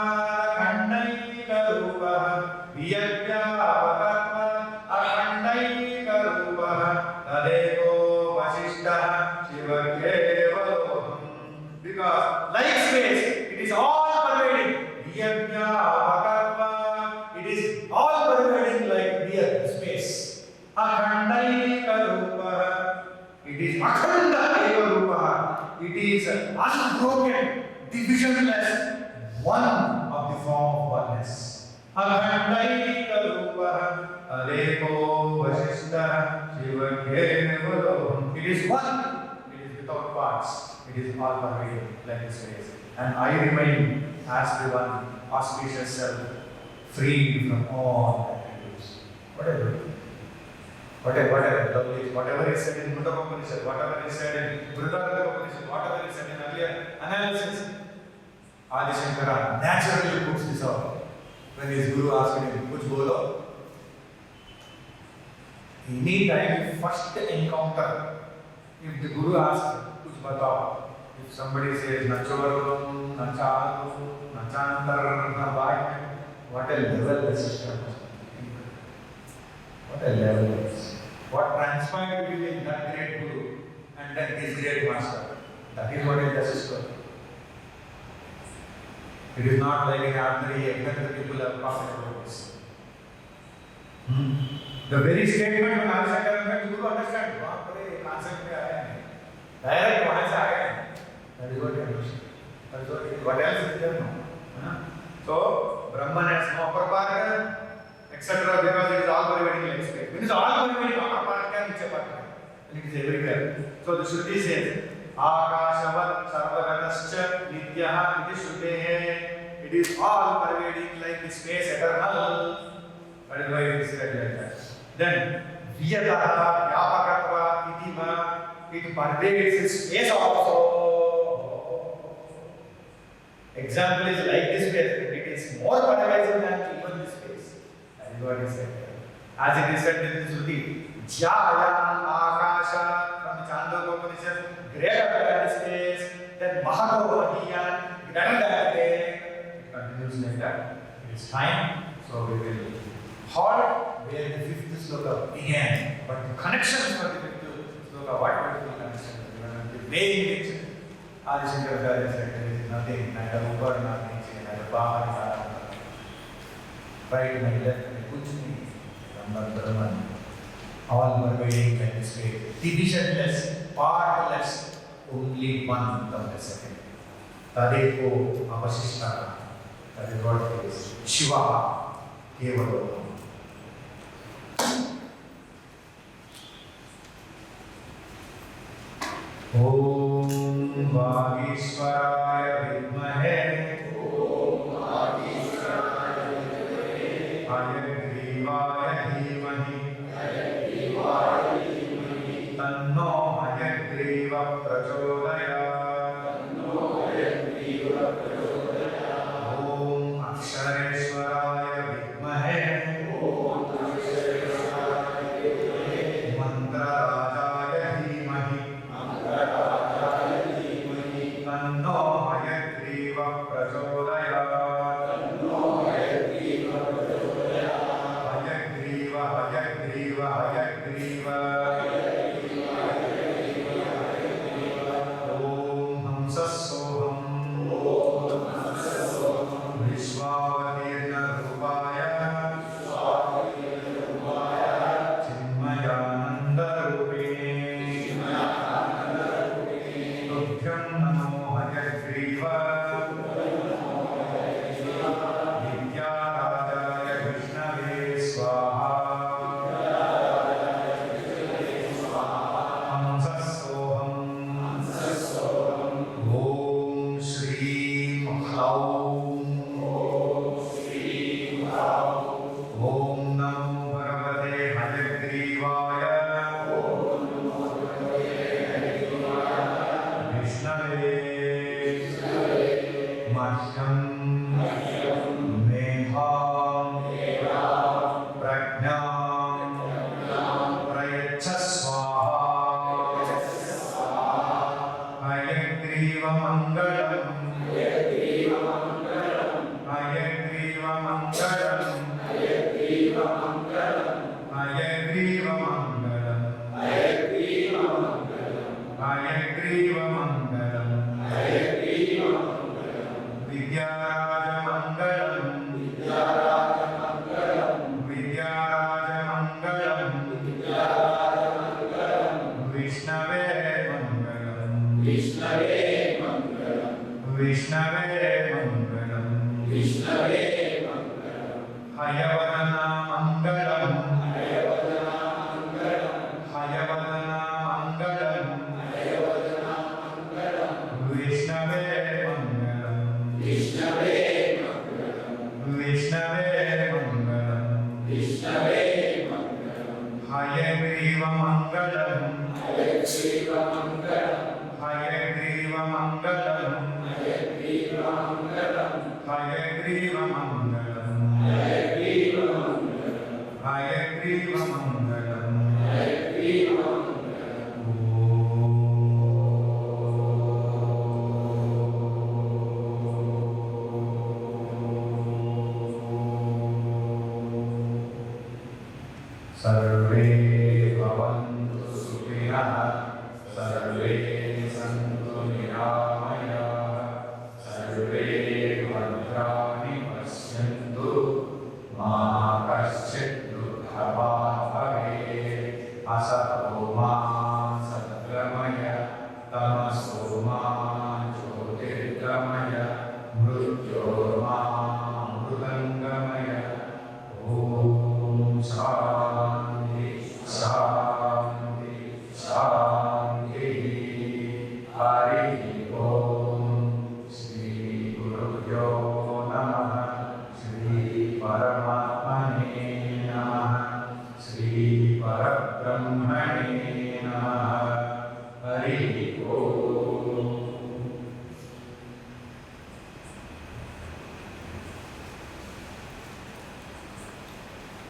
Akhandaika Rupaha, Viyajya Pakatva Akhandaika Rupaha, Tadeko Vasishtaha Shivakevaloham. Because like space, it is all pervading. Viyajya Pakatva, it is all pervading like beer, space. Akhandaika Rupaha, it is Akhanda Eva Rupaha. It is unbroken, divisionless, one of the form of oneness. Akhandaika Rupaha, Tadeko Vasishtaha Shivakevaloham. It is one, it is without parts, it is all pervading like this space. And I remain as the one auspicious self, free from all attributes. Whatever is said in Buddha Upanishad, whatever is said in Rudra Upanishad, whatever is said in earlier analysis, Adi Shankara naturally puts this out. When his guru asked him, Kuch bolo? Any time, first encounter, if the guru asks, Kuch batao, if somebody says, Nachorum, Nachadu, Nachantar, Nabhayam, what a level the system is. What a level it is. What transpired between that great guru and then his great master. That is what is the system. It is not like an ordinary event that people have talked about this. The very statement when Shankaracharya, you understand, concept में आया है, direct वहाँ से आया है. That is what you understand. That is what it is. What else is there now? So Brahman has no upper part, etc. Because it is all pervading like space. When it is all pervading, upper part can niche part can. And it is everywhere. So the Shruti says, Akashavat sarvagatascha nityaha iti Shrutehe. It is all pervading like the space eternal. That is why it is said like that. Then Viyataha Vyapakatva itima. It pervades space also. Example is like this space. It is more pervasive than even this space. That is what is said. As it is said in the Shruti, Jaya Akasha from the Chandala Upanishad, greater than the space, then Mahagavahiyan, greater than the day. It continues like that. It is time, so we will halt where the fifth sloka began. But the connections for the fifth sloka, what will be connection? The main connection. Adi Shankaracharya said there is nothing, neither upper nor niche, neither bahar nor andar. Right, my left, my kuch nahi. Brahman, Brahman. All pervading like this way. Divisionless, partless, only one from the second. Tadeko avasishta. That is what it is. Shiva, Kevalam. Om Vagishwaraya Vidmahe. Om Vagishwaraya Vidmahe. Hayagrivaya Dhimahi. Hayagrivaya Dhimahi. Tanno Hayagriva Prachodayat. Tanno Hayagriva Prachodayat. Om Akshareshwaraya Vidmahe. Om Akshareshwaraya Vidmahe. Mantra Sarve Bhadrani Pasyantu परब्रह्मणे